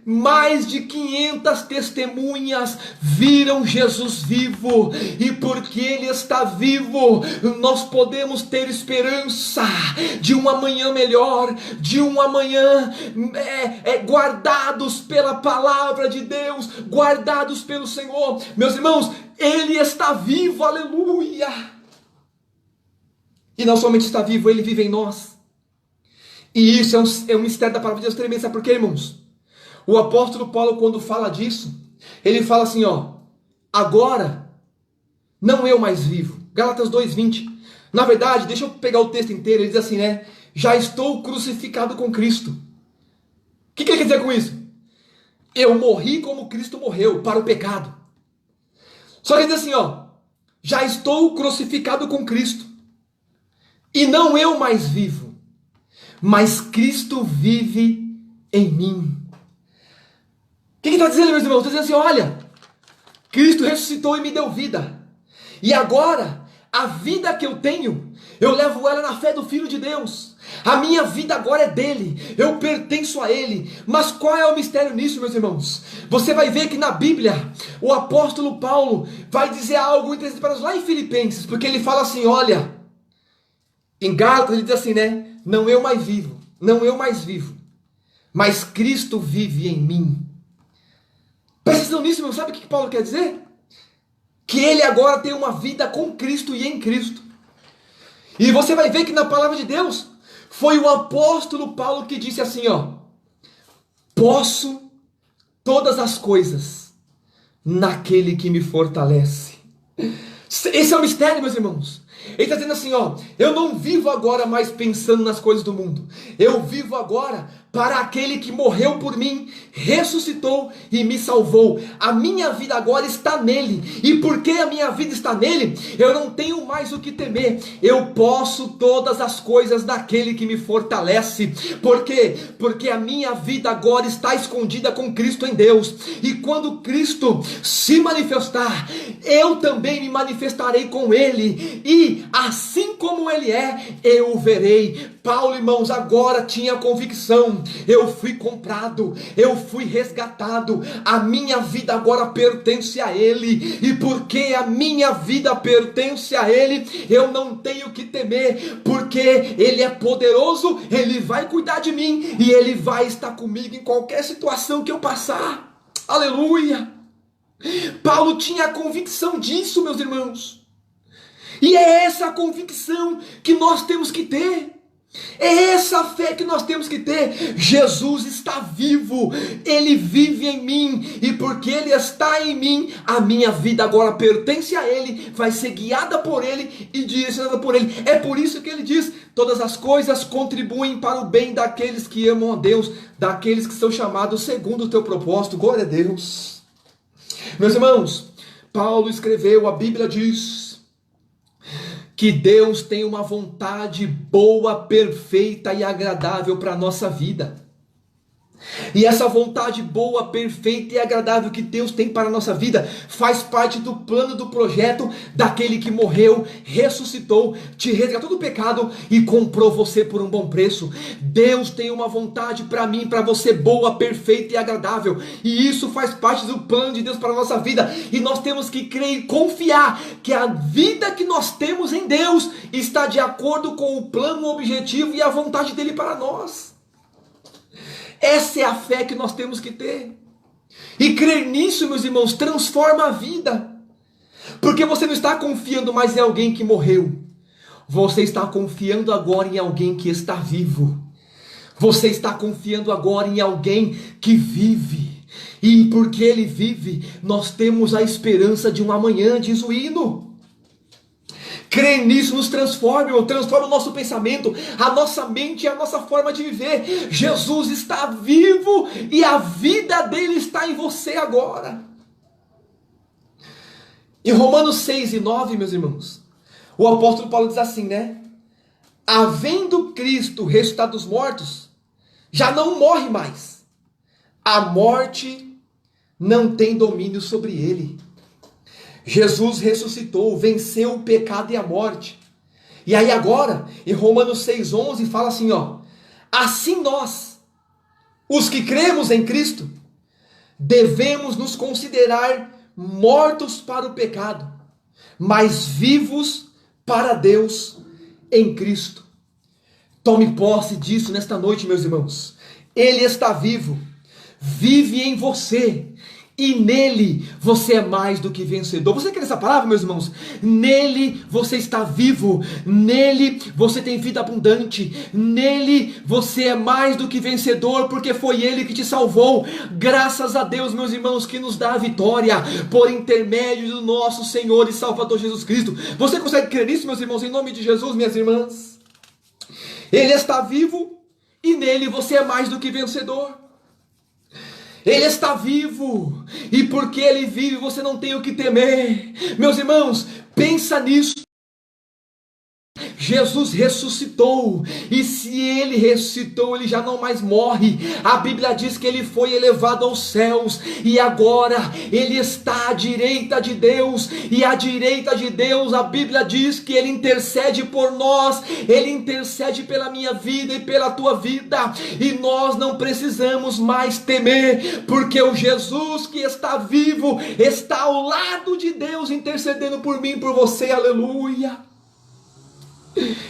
Mais de 500 testemunhas viram Jesus vivo, e porque Ele está vivo, nós podemos ter esperança de um amanhã melhor, de um amanhã guardados pela palavra de Deus, guardados pelo Senhor. Meus irmãos, Ele está vivo, aleluia! E não somente está vivo, Ele vive em nós. E isso é um mistério da palavra de Deus tremendo. Sabe por quê, irmãos? O apóstolo Paulo, quando fala disso, ele fala assim, agora não eu mais vivo. Gálatas 2:20. Na verdade, deixa eu pegar o texto inteiro, ele diz assim, já estou crucificado com Cristo. O que ele quer dizer com isso? Eu morri como Cristo morreu, para o pecado. Só que ele diz assim, já estou crucificado com Cristo. E não eu mais vivo, mas Cristo vive em mim. O que ele está dizendo, meus irmãos? Está dizendo assim, olha, Cristo ressuscitou e me deu vida. E agora, a vida que eu tenho, eu levo ela na fé do Filho de Deus. A minha vida agora é dele, eu pertenço a ele. Mas qual é o mistério nisso, meus irmãos? Você vai ver que na Bíblia, o apóstolo Paulo vai dizer algo interessante para nós lá em Filipenses, porque ele fala assim, olha, em Gálatas ele diz assim, não eu mais vivo, mas Cristo vive em mim. Presta atenção nisso, irmão. Sabe o que Paulo quer dizer? Que ele agora tem uma vida com Cristo e em Cristo. E você vai ver que na palavra de Deus, foi o apóstolo Paulo que disse assim, posso todas as coisas naquele que me fortalece. Esse é o mistério, meus irmãos. Ele está dizendo assim, eu não vivo agora mais pensando nas coisas do mundo. Eu vivo agora para aquele que morreu por mim, ressuscitou e me salvou. A minha vida agora está nele. E porque a minha vida está nele, eu não tenho mais o que temer. Eu posso todas as coisas naquele que me fortalece. Por quê? Porque a minha vida agora está escondida com Cristo em Deus. E quando Cristo se manifestar, eu também me manifestarei com ele. E assim como ele é, eu o verei. Paulo, irmãos, agora tinha a convicção: eu fui comprado, eu fui resgatado, a minha vida agora pertence a Ele, e porque a minha vida pertence a Ele, eu não tenho que temer, porque Ele é poderoso, Ele vai cuidar de mim, e Ele vai estar comigo em qualquer situação que eu passar. Aleluia! Paulo tinha a convicção disso, meus irmãos. E é essa a convicção que nós temos que ter. É essa a fé que nós temos que ter. Jesus está vivo, Ele vive em mim, e porque Ele está em mim, a minha vida agora pertence a Ele, vai ser guiada por Ele e direcionada por Ele. É por isso que Ele diz: todas as coisas contribuem para o bem daqueles que amam a Deus, daqueles que são chamados segundo o teu propósito. Glória a Deus. Meus irmãos, Paulo escreveu, a Bíblia diz que Deus tem uma vontade boa, perfeita e agradável para a nossa vida. E essa vontade boa, perfeita e agradável que Deus tem para a nossa vida faz parte do plano, do projeto daquele que morreu, ressuscitou, te resgatou do pecado e comprou você por um bom preço. Deus tem uma vontade para mim, para você, boa, perfeita e agradável, e isso faz parte do plano de Deus para a nossa vida, e nós temos que crer e confiar que a vida que nós temos em Deus está de acordo com o plano, o objetivo e a vontade dele para nós. Essa é a fé que nós temos que ter. E crer nisso, meus irmãos, transforma a vida. Porque você não está confiando mais em alguém que morreu. Você está confiando agora em alguém que está vivo. Você está confiando agora em alguém que vive. E porque ele vive, nós temos a esperança de um amanhã, diz o hino. Crer nisso nos transforma, transforma o nosso pensamento, a nossa mente e a nossa forma de viver. Jesus está vivo e a vida dele está em você agora. Em Romanos 6 e 9, meus irmãos, o apóstolo Paulo diz assim, né? Havendo Cristo ressuscitado dos mortos, já não morre mais. A morte não tem domínio sobre ele. Jesus ressuscitou, venceu o pecado e a morte. E aí agora, em Romanos 6,11, fala assim, ó: assim nós, os que cremos em Cristo, devemos nos considerar mortos para o pecado, mas vivos para Deus em Cristo. Tome posse disso nesta noite, meus irmãos. Ele está vivo, vive em você. E nele você é mais do que vencedor. Você quer essa palavra, meus irmãos? Nele você está vivo. Nele você tem vida abundante. Nele você é mais do que vencedor, porque foi ele que te salvou. Graças a Deus, meus irmãos, que nos dá a vitória por intermédio do nosso Senhor e Salvador Jesus Cristo. Você consegue crer nisso, meus irmãos? Em nome de Jesus, minhas irmãs. Ele está vivo e nele você é mais do que vencedor. Ele está vivo, e porque ele vive, você não tem o que temer. Meus irmãos, pensa nisso. Jesus ressuscitou, e se ele ressuscitou, ele já não mais morre. A Bíblia diz que ele foi elevado aos céus, e agora ele está à direita de Deus, e à direita de Deus a Bíblia diz que ele intercede por nós, ele intercede pela minha vida e pela tua vida, e nós não precisamos mais temer, porque o Jesus que está vivo, está ao lado de Deus, intercedendo por mim e por você, aleluia.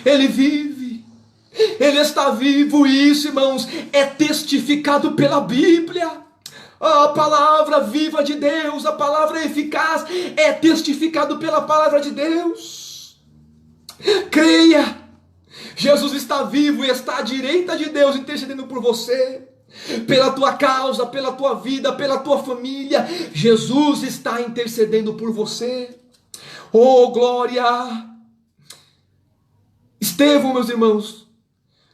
Ele vive, ele está vivo, e isso, irmãos, é testificado pela Bíblia. A palavra viva de Deus, a palavra eficaz, é testificado pela palavra de Deus. Creia, Jesus está vivo e está à direita de Deus, intercedendo por você, pela tua causa, pela tua vida, pela tua família. Jesus está intercedendo por você. Oh, glória! Estevão, meus irmãos,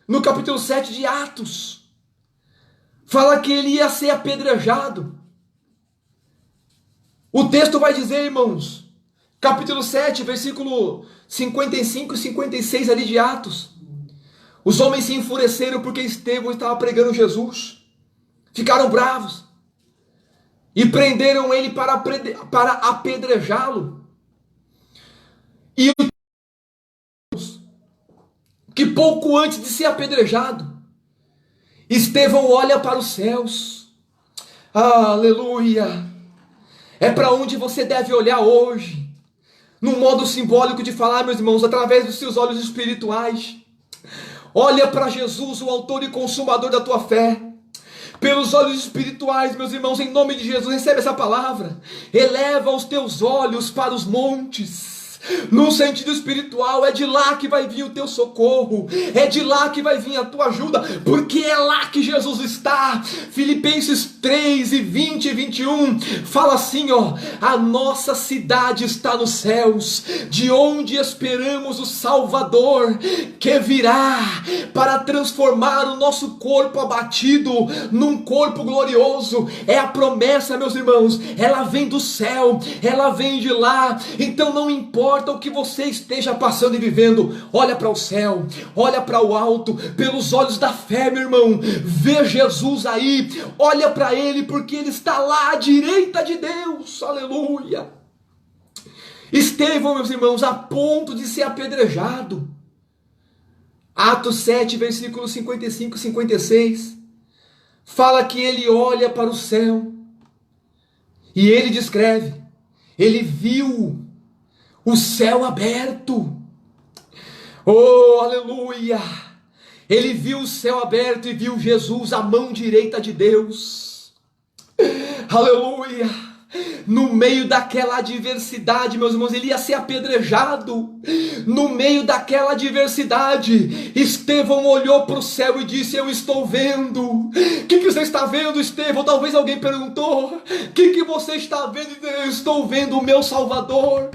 no capítulo 7 de Atos, fala que ele ia ser apedrejado. O texto vai dizer, irmãos, capítulo 7, versículo 55 e 56 ali de Atos, os homens se enfureceram porque Estevão estava pregando Jesus, ficaram bravos e prenderam ele para apedrejá-lo. E que pouco antes de ser apedrejado, Estevão olha para os céus. Aleluia! É para onde você deve olhar hoje, num modo simbólico de falar, meus irmãos, através dos seus olhos espirituais. Olha para Jesus, o autor e consumador da tua fé. Pelos olhos espirituais, meus irmãos, em nome de Jesus, recebe essa palavra. Eleva os teus olhos para os montes. No sentido espiritual, é de lá que vai vir o teu socorro, é de lá que vai vir a tua ajuda, porque é lá que Jesus está. Filipenses 3 e 20 e 21 fala assim, ó: a nossa cidade está nos céus, de onde esperamos o Salvador, que virá para transformar o nosso corpo abatido num corpo glorioso. É a promessa, meus irmãos, ela vem do céu, ela vem de lá. Então não importa o que você esteja passando e vivendo, olha para o céu, olha para o alto, pelos olhos da fé, meu irmão. Vê Jesus aí, olha para Ele, porque Ele está lá à direita de Deus. Aleluia! Estevão, meus irmãos, a ponto de ser apedrejado. Atos 7, versículos 55 e 56, fala que ele olha para o céu, e ele descreve, ele viu o céu aberto. Oh, aleluia! Ele viu o céu aberto e viu Jesus à mão direita de Deus. Aleluia! No meio daquela adversidade, meus irmãos, ele ia ser apedrejado. No meio daquela adversidade, Estevão olhou para o céu e disse: eu estou vendo. O que você está vendo, Estevão? Talvez alguém perguntou. O que você está vendo? Eu estou vendo o meu Salvador,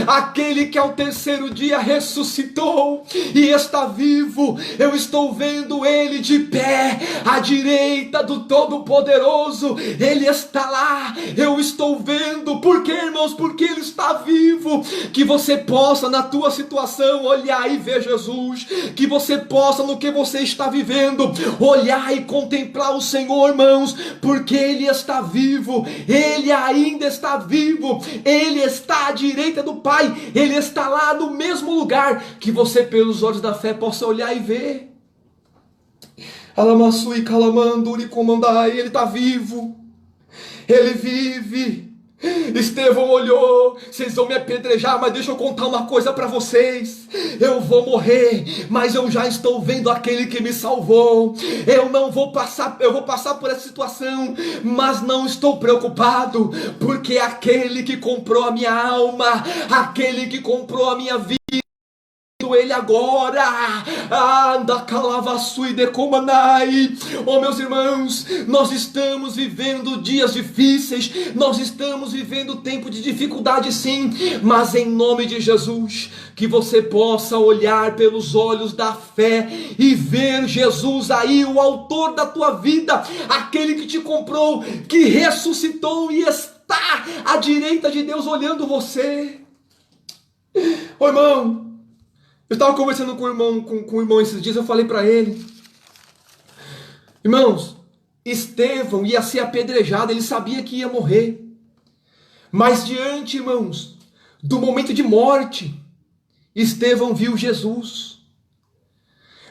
aquele que ao terceiro dia ressuscitou e está vivo. Eu estou vendo ele de pé à direita do Todo-Poderoso. Ele está lá. Eu estou vendo. Por quê, irmãos? Porque ele está vivo. Que você possa, na tua situação, olhar e ver Jesus. Que você possa, no que você está vivendo, olhar e contemplar o Senhor, irmãos, porque ele está vivo. Ele ainda está vivo. Ele está à direita do Pai. Ele está lá no mesmo lugar. Que você, pelos olhos da fé, possa olhar e ver. Alamassui calamanduri comandai. Ele está vivo. Ele vive. Estevão olhou: vocês vão me apedrejar, mas deixa eu contar uma coisa para vocês. Eu vou morrer, mas eu já estou vendo aquele que me salvou. Eu vou passar por essa situação, mas não estou preocupado, porque aquele que comprou a minha alma, aquele que comprou a minha vida, ele agora anda calavaçui de comanai. Oh, meus irmãos, nós estamos vivendo dias difíceis, nós estamos vivendo tempo de dificuldade, sim, mas em nome de Jesus, que você possa olhar pelos olhos da fé e ver Jesus aí, o autor da tua vida, aquele que te comprou, que ressuscitou e está à direita de Deus olhando você. Oh, irmão, eu estava conversando com o irmão esses dias. Eu falei para ele: irmãos, Estevão ia ser apedrejado, ele sabia que ia morrer, mas diante, irmãos, do momento de morte, Estevão viu Jesus.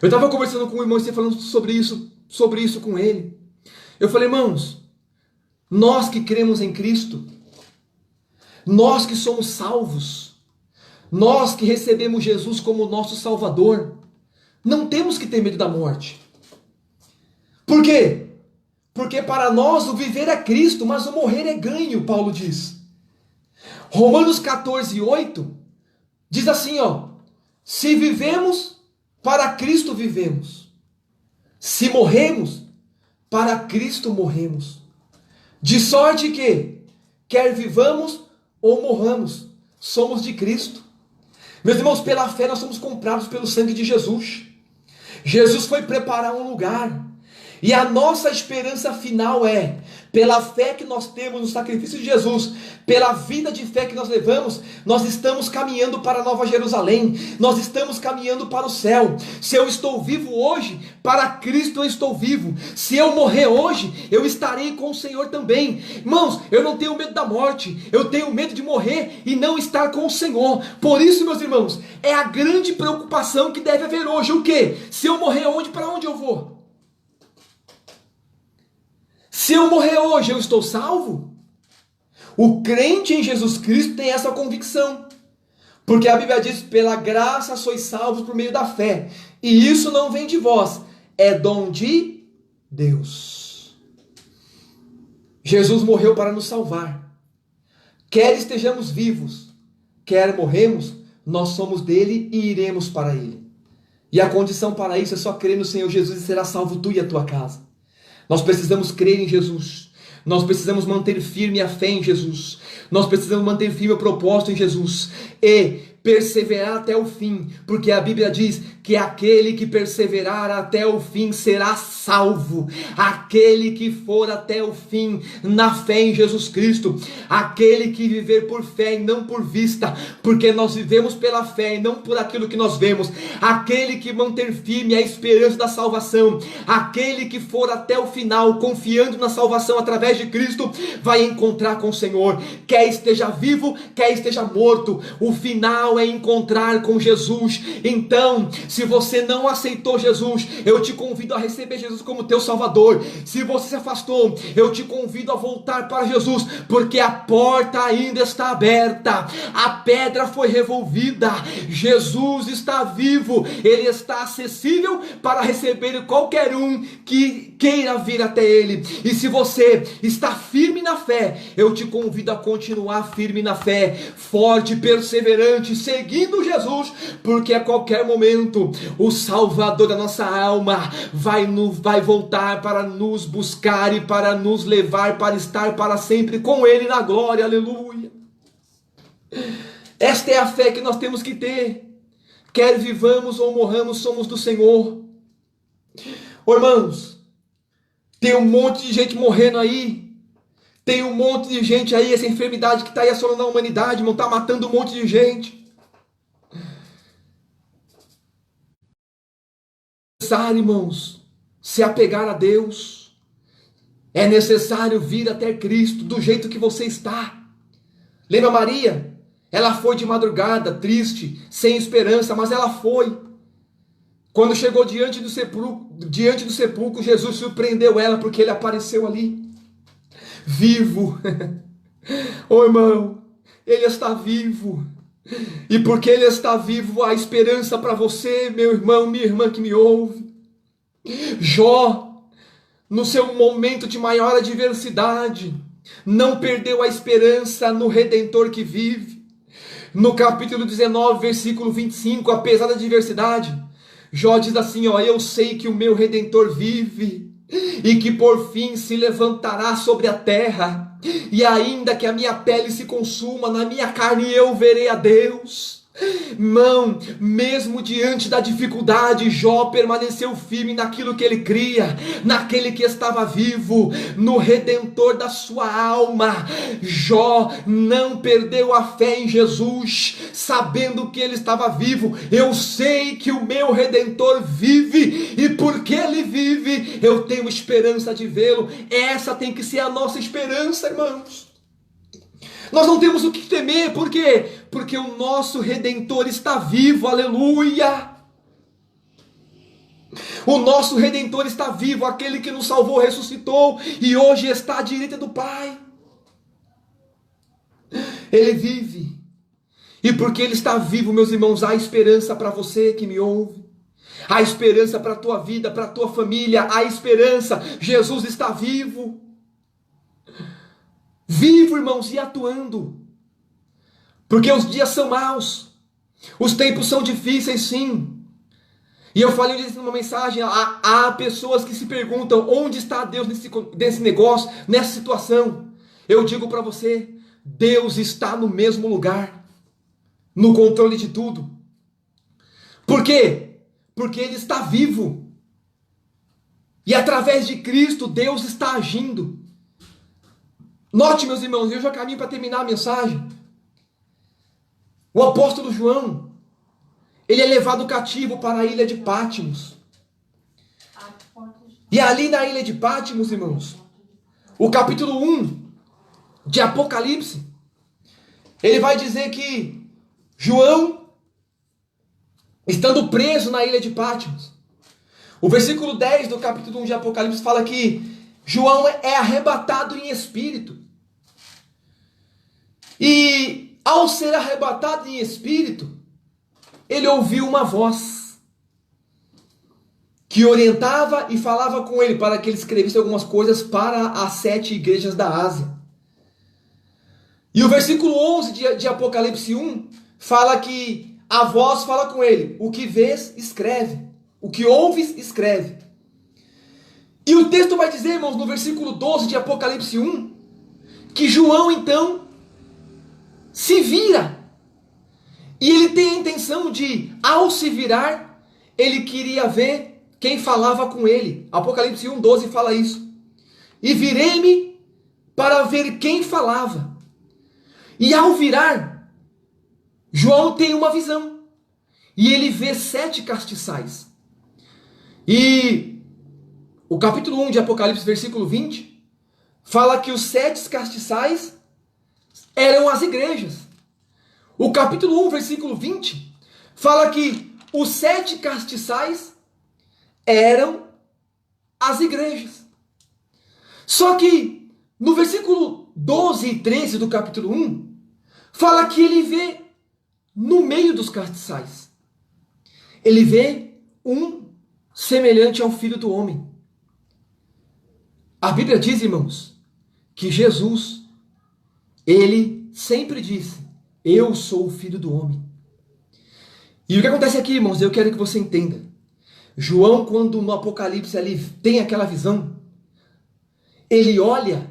Eu estava conversando com o irmão, falando sobre isso com ele. Eu falei: irmãos, nós que cremos em Cristo, nós que somos salvos, nós que recebemos Jesus como nosso Salvador, não temos que ter medo da morte. Por quê? Porque para nós o viver é Cristo, mas o morrer é ganho, Paulo diz. Romanos 14:8 diz assim, ó: se vivemos, para Cristo vivemos. Se morremos, para Cristo morremos. De sorte que, quer vivamos ou morramos, somos de Cristo. Meus irmãos, pela fé nós somos comprados pelo sangue de Jesus. Jesus foi preparar um lugar, E a nossa esperança final é, pela fé que nós temos no sacrifício de Jesus, pela vida de fé que nós levamos, nós estamos caminhando para a Nova Jerusalém, nós estamos caminhando para o céu. Se eu estou vivo hoje, para Cristo eu estou vivo. Se eu morrer hoje, eu estarei com o Senhor também. Irmãos, eu não tenho medo da morte, eu tenho medo de morrer e não estar com o Senhor. Por isso, meus irmãos, é a grande preocupação que deve haver hoje. O quê? Se eu morrer hoje, para onde eu vou? Se eu morrer hoje, eu estou salvo? O crente em Jesus Cristo tem essa convicção. Porque a Bíblia diz, pela graça sois salvos por meio da fé. E isso não vem de vós, é dom de Deus. Jesus morreu para nos salvar. Quer estejamos vivos, quer morremos, nós somos dele e iremos para ele. E a condição para isso é só crer no Senhor Jesus e será salvo tu e a tua casa. Nós precisamos crer em Jesus. Nós precisamos manter firme a fé em Jesus. Nós precisamos manter firme o propósito em Jesus. E perseverar até o fim. Porque a Bíblia diz que aquele que perseverar até o fim será salvo. Aquele que for até o fim na fé em Jesus Cristo. Aquele que viver por fé e não por vista. Porque nós vivemos pela fé e não por aquilo que nós vemos. Aquele que manter firme a esperança da salvação. Aquele que for até o final confiando na salvação através de Cristo vai encontrar com o Senhor. Quer esteja vivo, quer esteja morto. O final é encontrar com Jesus. Então, se você não aceitou Jesus, eu te convido a receber Jesus como teu Salvador. Se você se afastou, eu te convido a voltar para Jesus, porque a porta ainda está aberta, a pedra foi revolvida, Jesus está vivo, Ele está acessível para receber qualquer um que queira vir até Ele. E se você está firme na fé, eu te convido a continuar firme na fé, forte, perseverante, seguindo Jesus, porque a qualquer momento o Salvador da nossa alma vai voltar para nos buscar e para nos levar para estar para sempre com Ele na glória, aleluia. Esta é a fé que nós temos que ter, quer vivamos ou morramos, somos do Senhor. Irmãos, tem um monte de gente morrendo aí, tem um monte de gente aí, essa enfermidade que está aí assolando a humanidade, irmão, está matando um monte de gente. É necessário, irmãos, se apegar a Deus. É necessário vir até Cristo do jeito que você está. Lembra Maria? Ela foi de madrugada, triste, sem esperança, mas ela foi. Quando chegou diante do sepulcro, Jesus surpreendeu ela porque Ele apareceu ali, vivo. Ô irmão, Ele está vivo. E porque Ele está vivo, há esperança para você, meu irmão, minha irmã que me ouve. Jó, no seu momento de maior adversidade, não perdeu a esperança no Redentor que vive. No capítulo 19, versículo 25, apesar da adversidade, Jó diz assim, eu sei que o meu Redentor vive, e que por fim se levantará sobre a terra, e ainda que a minha pele se consuma, na minha carne eu verei a Deus. Irmão, mesmo diante da dificuldade, Jó permaneceu firme naquilo que ele cria, naquele que estava vivo, no Redentor da sua alma. Jó não perdeu a fé em Jesus, sabendo que ele estava vivo. Eu sei que o meu Redentor vive, e porque ele vive, eu tenho esperança de vê-lo. Essa tem que ser a nossa esperança, irmãos. Nós não temos o que temer, por quê? Porque o nosso Redentor está vivo, aleluia! O nosso Redentor está vivo, aquele que nos salvou, ressuscitou e hoje está à direita do Pai. Ele vive, e porque Ele está vivo, meus irmãos, há esperança para você que me ouve, há esperança para a tua vida, para a tua família, há esperança, Jesus está vivo. Vivo, irmãos, e atuando. Porque os dias são maus. Os tempos são difíceis, sim. E eu falei isso numa mensagem. Há pessoas que se perguntam onde está Deus nesse negócio, nessa situação. Eu digo para você, Deus está no mesmo lugar, no controle de tudo. Por quê? Porque Ele está vivo. E através de Cristo, Deus está agindo. Note, meus irmãos, eu já caminho para terminar a mensagem. O apóstolo João, ele é levado cativo para a ilha de Patmos. E ali na ilha de Patmos, irmãos, o capítulo 1 de Apocalipse, ele vai dizer que João, estando preso na ilha de Patmos, o versículo 10 do capítulo 1 de Apocalipse fala que João é arrebatado em espírito. E ao ser arrebatado em espírito, ele ouviu uma voz que orientava e falava com ele para que ele escrevesse algumas coisas para as 7 igrejas da Ásia. E o versículo 11 de Apocalipse 1 fala que a voz fala com ele: o que vês, escreve. O que ouves, escreve. E o texto vai dizer, irmãos, no versículo 12 de Apocalipse 1, que João então se vira. E ele tem a intenção de, ao se virar, ele queria ver quem falava com ele. Apocalipse 1:12 fala isso. E virei-me para ver quem falava. E ao virar, João tem uma visão. E ele vê 7 castiçais. E o capítulo 1 de Apocalipse, versículo 20, fala que os 7 castiçais eram as igrejas. O capítulo 1, versículo 20, fala que os 7 castiçais eram as igrejas. Só que no versículo 12 e 13 do capítulo 1, fala que ele vê no meio dos castiçais. Ele vê um semelhante ao Filho do Homem. A Bíblia diz, irmãos, que Jesus, ele sempre disse: eu sou o Filho do Homem. E o que acontece aqui, irmãos, eu quero que você entenda. João, quando no Apocalipse ele tem aquela visão, ele olha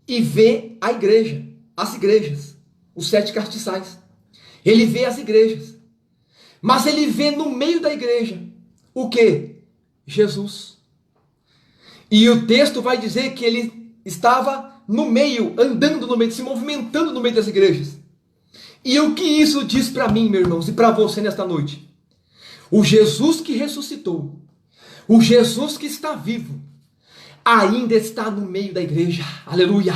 e vê a igreja, as igrejas, os 7 castiçais. Ele vê as igrejas. Mas ele vê no meio da igreja o quê? Jesus. E o texto vai dizer que ele estava no meio, andando no meio, se movimentando no meio das igrejas. E o que isso diz para mim, meus irmãos, e para você nesta noite? O Jesus que ressuscitou, o Jesus que está vivo, ainda está no meio da igreja. Aleluia!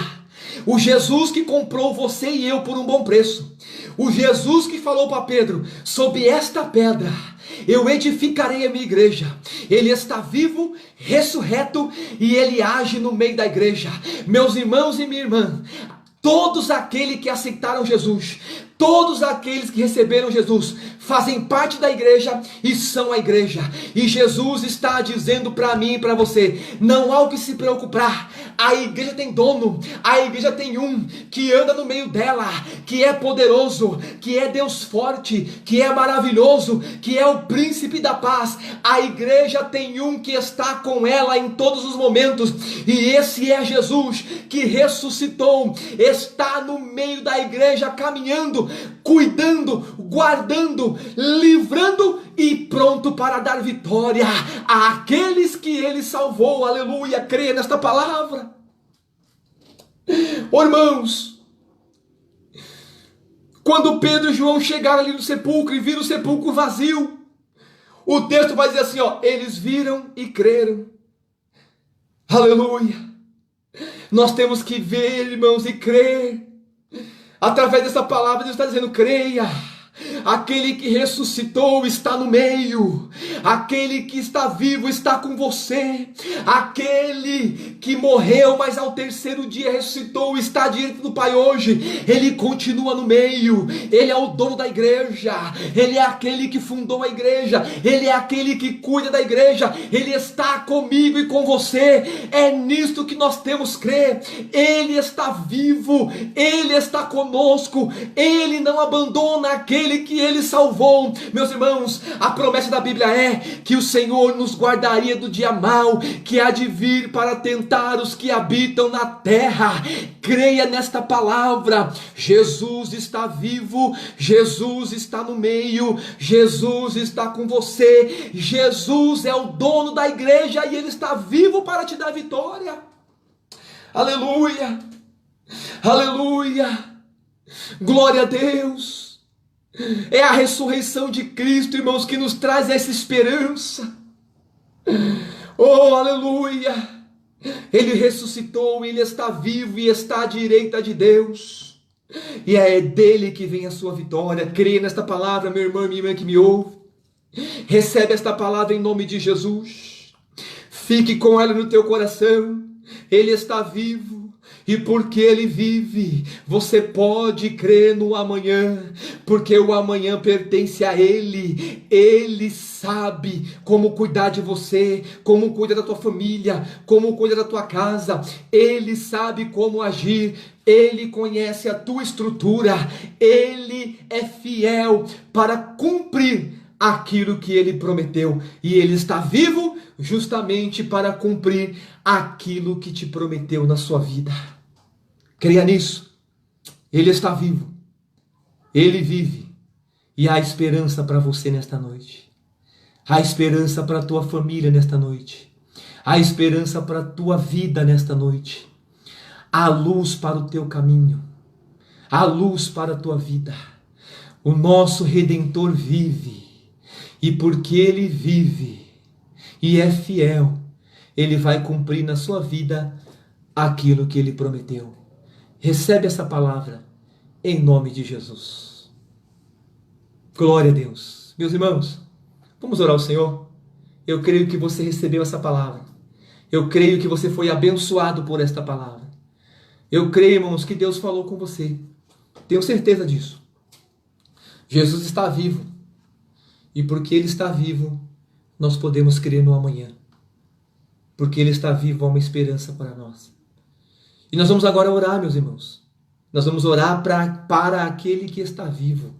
O Jesus que comprou você e eu por um bom preço. O Jesus que falou para Pedro: sob esta pedra eu edificarei a minha igreja. Ele está vivo, ressurreto, e ele age no meio da igreja. Meus irmãos e minha irmã, todos aqueles que aceitaram Jesus, todos aqueles que receberam Jesus, fazem parte da igreja e são a igreja. E Jesus está dizendo para mim e para você: não há o que se preocupar. A igreja tem dono, a igreja tem um que anda no meio dela, que é poderoso, que é Deus forte, que é maravilhoso, que é o príncipe da paz. A igreja tem um que está com ela em todos os momentos, e esse é Jesus que ressuscitou, está no meio da igreja, caminhando, cuidando, guardando, livrando e pronto para dar vitória àqueles que ele salvou. Aleluia, creia nesta palavra. Oh, irmãos, quando Pedro e João chegaram ali no sepulcro e viram o sepulcro vazio, o texto vai dizer assim, ó: eles viram e creram. Aleluia. Nós temos que ver, irmãos, e crer. Através dessa palavra, Deus está dizendo: creia. Aquele que ressuscitou está no meio. Aquele que está vivo está com você. Aquele que morreu, mas ao 3º dia ressuscitou, está diante do Pai hoje. Ele continua no meio. Ele é o dono da igreja. Ele é aquele que fundou a igreja. Ele é aquele que cuida da igreja. Ele está comigo e com você. É nisto que nós temos que crer. Ele está vivo. Ele está conosco. Ele não abandona aquele que que Ele salvou. Meus irmãos, a promessa da Bíblia é que o Senhor nos guardaria do dia mau, que há de vir para tentar os que habitam na terra. Creia nesta palavra. Jesus está vivo, Jesus está no meio, Jesus está com você, Jesus é o dono da igreja e Ele está vivo para te dar vitória. Aleluia, aleluia, glória a Deus. É a ressurreição de Cristo, irmãos, que nos traz essa esperança. Oh, aleluia. Ele ressuscitou, Ele está vivo e está à direita de Deus. E é dele que vem a sua vitória. Creia nesta palavra, meu irmão e minha irmã que me ouve. Recebe esta palavra em nome de Jesus. Fique com ela no teu coração. Ele está vivo. E porque Ele vive, você pode crer no amanhã, porque o amanhã pertence a Ele. Ele sabe como cuidar de você, como cuidar da tua família, como cuidar da tua casa. Ele sabe como agir, Ele conhece a tua estrutura, Ele é fiel para cumprir aquilo que Ele prometeu. E Ele está vivo justamente para cumprir aquilo que te prometeu na sua vida. Creia nisso. Ele está vivo. Ele vive. E há esperança para você nesta noite. Há esperança para a tua família nesta noite. Há esperança para a tua vida nesta noite. Há luz para o teu caminho. Há luz para a tua vida. O nosso Redentor vive. E porque Ele vive e é fiel, Ele vai cumprir na sua vida aquilo que Ele prometeu. Recebe essa palavra em nome de Jesus. Glória a Deus. Meus irmãos, vamos orar ao Senhor. Eu creio que você recebeu essa palavra. Eu creio que você foi abençoado por esta palavra. Eu creio, irmãos, que Deus falou com você. Tenho certeza disso. Jesus está vivo. E porque Ele está vivo, nós podemos crer no amanhã. Porque Ele está vivo, há uma esperança para nós. E nós vamos agora orar, meus irmãos. Nós vamos orar para aquele que está vivo.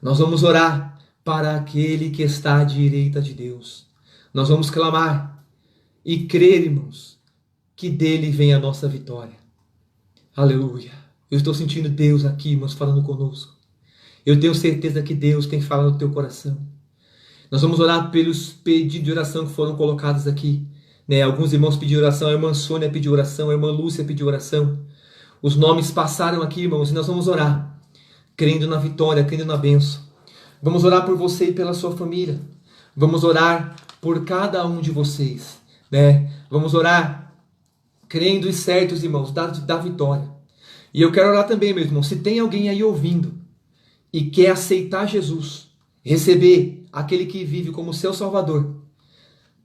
Nós vamos orar para aquele que está à direita de Deus. Nós vamos clamar e crer, irmãos, que dele vem a nossa vitória. Aleluia. Eu estou sentindo Deus aqui, irmãos, falando conosco. Eu tenho certeza que Deus tem falado no teu coração. Nós vamos orar pelos pedidos de oração que foram colocados aqui. Alguns irmãos pediram oração, a irmã Sônia pediu oração, a irmã Lúcia pediu oração. Os nomes passaram aqui, irmãos, e nós vamos orar, crendo na vitória, crendo na bênção. Vamos orar por você e pela sua família. Vamos orar por cada um de vocês. Vamos orar crendo e certos, irmãos, da vitória. E eu quero orar também, meu irmão, se tem alguém aí ouvindo e quer aceitar Jesus, receber aquele que vive como seu Salvador,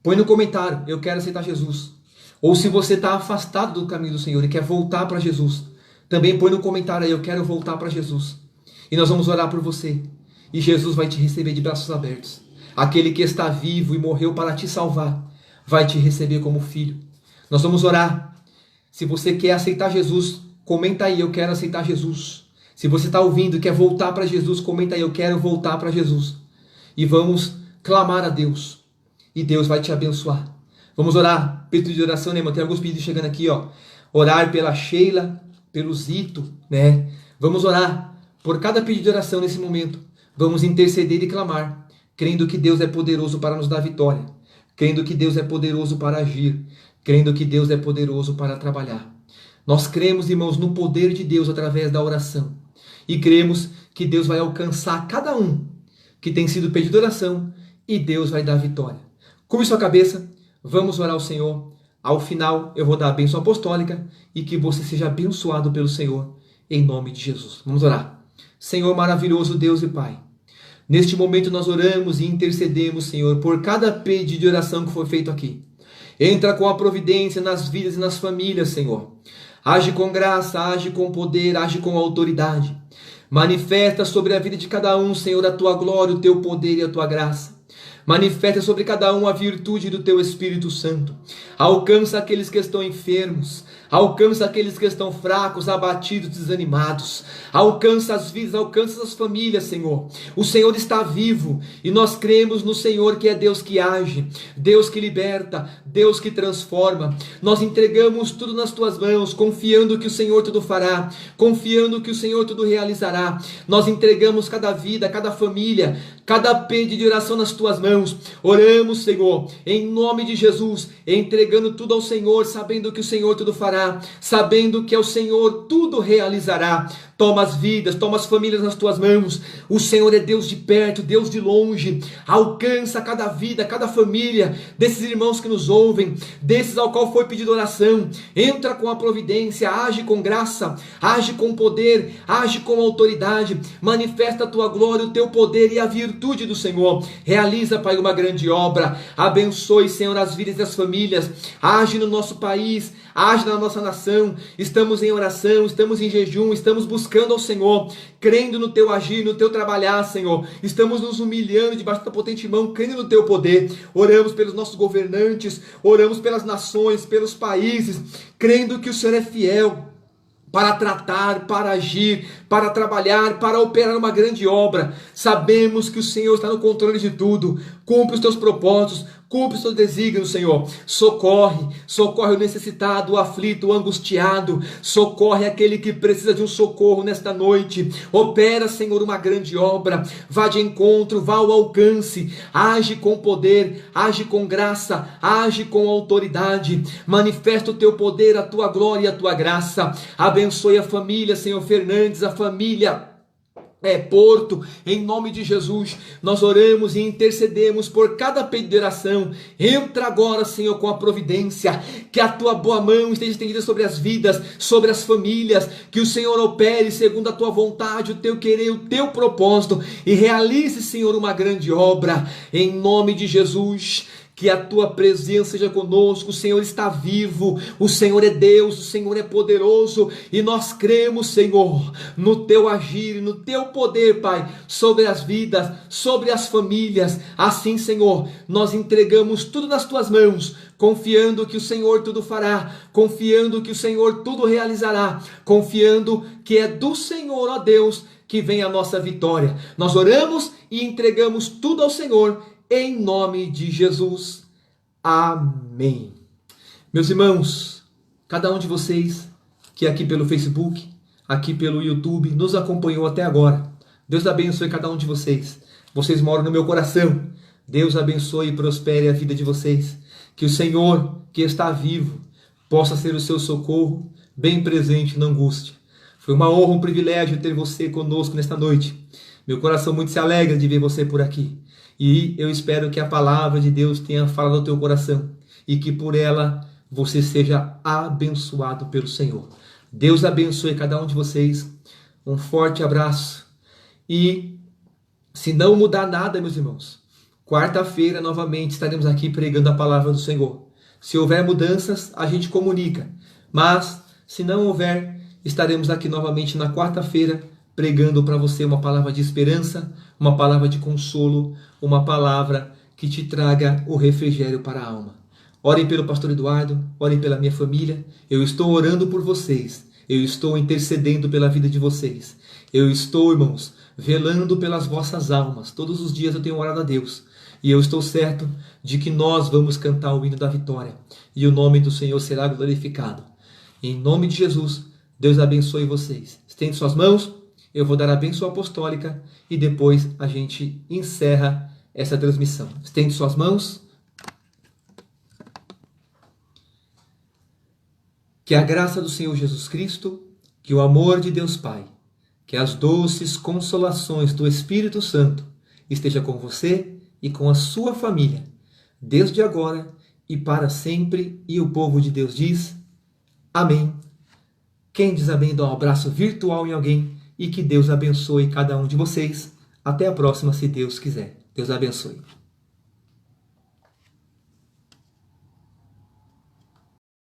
põe no comentário, eu quero aceitar Jesus. Ou se você está afastado do caminho do Senhor e quer voltar para Jesus, também põe no comentário aí, eu quero voltar para Jesus. E nós vamos orar por você. E Jesus vai te receber de braços abertos. Aquele que está vivo e morreu para te salvar, vai te receber como filho. Nós vamos orar. Se você quer aceitar Jesus, comenta aí, eu quero aceitar Jesus. Se você está ouvindo e quer voltar para Jesus, comenta aí, eu quero voltar para Jesus. E vamos clamar a Deus. E Deus vai te abençoar. Vamos orar, pedido de oração, né, irmão? Tem alguns pedidos chegando aqui, ó. Orar pela Sheila, pelo Zito, Vamos orar por cada pedido de oração nesse momento. Vamos interceder e clamar, crendo que Deus é poderoso para nos dar vitória, crendo que Deus é poderoso para agir, crendo que Deus é poderoso para trabalhar. Nós cremos, irmãos, no poder de Deus através da oração. E cremos que Deus vai alcançar cada um que tem sido pedido oração e Deus vai dar vitória. Curve sua cabeça, vamos orar ao Senhor. Ao final eu vou dar a bênção apostólica e que você seja abençoado pelo Senhor, em nome de Jesus. Vamos orar. Senhor maravilhoso, Deus e Pai, neste momento nós oramos e intercedemos, Senhor, por cada pedido de oração que foi feito aqui. Entra com a providência nas vidas e nas famílias, Senhor. Age com graça, age com poder, age com autoridade. Manifesta sobre a vida de cada um, Senhor, a tua glória, o teu poder e a tua graça. Manifesta sobre cada um a virtude do teu Espírito Santo. Alcança aqueles que estão enfermos. Alcança aqueles que estão fracos, abatidos, desanimados. Alcança as vidas, alcança as famílias, Senhor. O Senhor está vivo e nós cremos no Senhor, que é Deus que age, Deus que liberta, Deus que transforma. Nós entregamos tudo nas tuas mãos, confiando que o Senhor tudo fará, confiando que o Senhor tudo realizará. Nós entregamos cada vida, cada família, cada pedido de oração nas tuas mãos. Oramos, Senhor, em nome de Jesus, entregando tudo ao Senhor, sabendo que o Senhor tudo fará, sabendo que é o Senhor tudo realizará. Toma as vidas, toma as famílias nas tuas mãos. O Senhor é Deus de perto, Deus de longe. Alcança cada vida, cada família desses irmãos que nos ouvem, desses ao qual foi pedido oração. Entra com a providência, age com graça, age com poder, age com autoridade. Manifesta a tua glória, o teu poder e a virtude do Senhor. Realiza, Pai, uma grande obra. Abençoe, Senhor, as vidas das famílias. Age no nosso país, age na nossa nação. Estamos em oração, estamos em jejum, estamos buscando ao Senhor, crendo no teu agir, no teu trabalhar, Senhor. Estamos nos humilhando debaixo da potente mão, crendo no teu poder. Oramos pelos nossos governantes, oramos pelas nações, pelos países, crendo que o Senhor é fiel para tratar, para agir, para trabalhar, para operar uma grande obra. Sabemos que o Senhor está no controle de tudo. Cumpre os teus propósitos, cumpre os teus desígnios, Senhor. Socorre o necessitado, o aflito, o angustiado. Socorre aquele que precisa de um socorro nesta noite. Opera, Senhor, uma grande obra. Vá de encontro, vá ao alcance. Age com poder, age com graça, age com autoridade. Manifesta o teu poder, a tua glória e a tua graça. Abençoe a família, Senhor Fernandes, a família Porto, em nome de Jesus. Nós oramos e intercedemos por cada pedido de oração. Entra agora, Senhor, com a providência, que a tua boa mão esteja estendida sobre as vidas, sobre as famílias, que o Senhor opere segundo a tua vontade, o teu querer, o teu propósito, e realize, Senhor, uma grande obra, em nome de Jesus. Que a tua presença seja conosco. O Senhor está vivo, o Senhor é Deus, o Senhor é poderoso, e nós cremos, Senhor, no teu agir, no teu poder, Pai, sobre as vidas, sobre as famílias. Assim, Senhor, nós entregamos tudo nas tuas mãos, confiando que o Senhor tudo fará, confiando que o Senhor tudo realizará, confiando que é do Senhor, ó Deus, que vem a nossa vitória. Nós oramos e entregamos tudo ao Senhor, em nome de Jesus. Amém. Meus irmãos, cada um de vocês que aqui pelo Facebook, aqui pelo YouTube, nos acompanhou até agora, Deus abençoe cada um de vocês. Vocês moram no meu coração. Deus abençoe e prospere a vida de vocês. Que o Senhor, que está vivo, possa ser o seu socorro, bem presente na angústia. Foi uma honra, um privilégio ter você conosco nesta noite. Meu coração muito se alegra de ver você por aqui. E eu espero que a palavra de Deus tenha falado ao teu coração e que por ela você seja abençoado pelo Senhor. Deus abençoe cada um de vocês. Um forte abraço. E se não mudar nada, meus irmãos, quarta-feira novamente estaremos aqui pregando a palavra do Senhor. Se houver mudanças, a gente comunica. Mas se não houver, estaremos aqui novamente na quarta-feira pregando para você uma palavra de esperança, uma palavra de consolo, uma palavra que te traga o refrigério para a alma. Orem pelo pastor Eduardo, orem pela minha família. Eu estou orando por vocês. Eu estou intercedendo pela vida de vocês. Eu estou, irmãos, velando pelas vossas almas. Todos os dias eu tenho orado a Deus. E eu estou certo de que nós vamos cantar o hino da vitória. E o nome do Senhor será glorificado. Em nome de Jesus, Deus abençoe vocês. Estende suas mãos. Eu vou dar a bênção apostólica e depois a gente encerra essa transmissão. Estende suas mãos. Que a graça do Senhor Jesus Cristo, que o amor de Deus Pai, que as doces consolações do Espírito Santo esteja com você e com a sua família, desde agora e para sempre. E o povo de Deus diz: amém. Quem diz amém, dá um abraço virtual em alguém. E que Deus abençoe cada um de vocês. Até a próxima, se Deus quiser. Deus abençoe.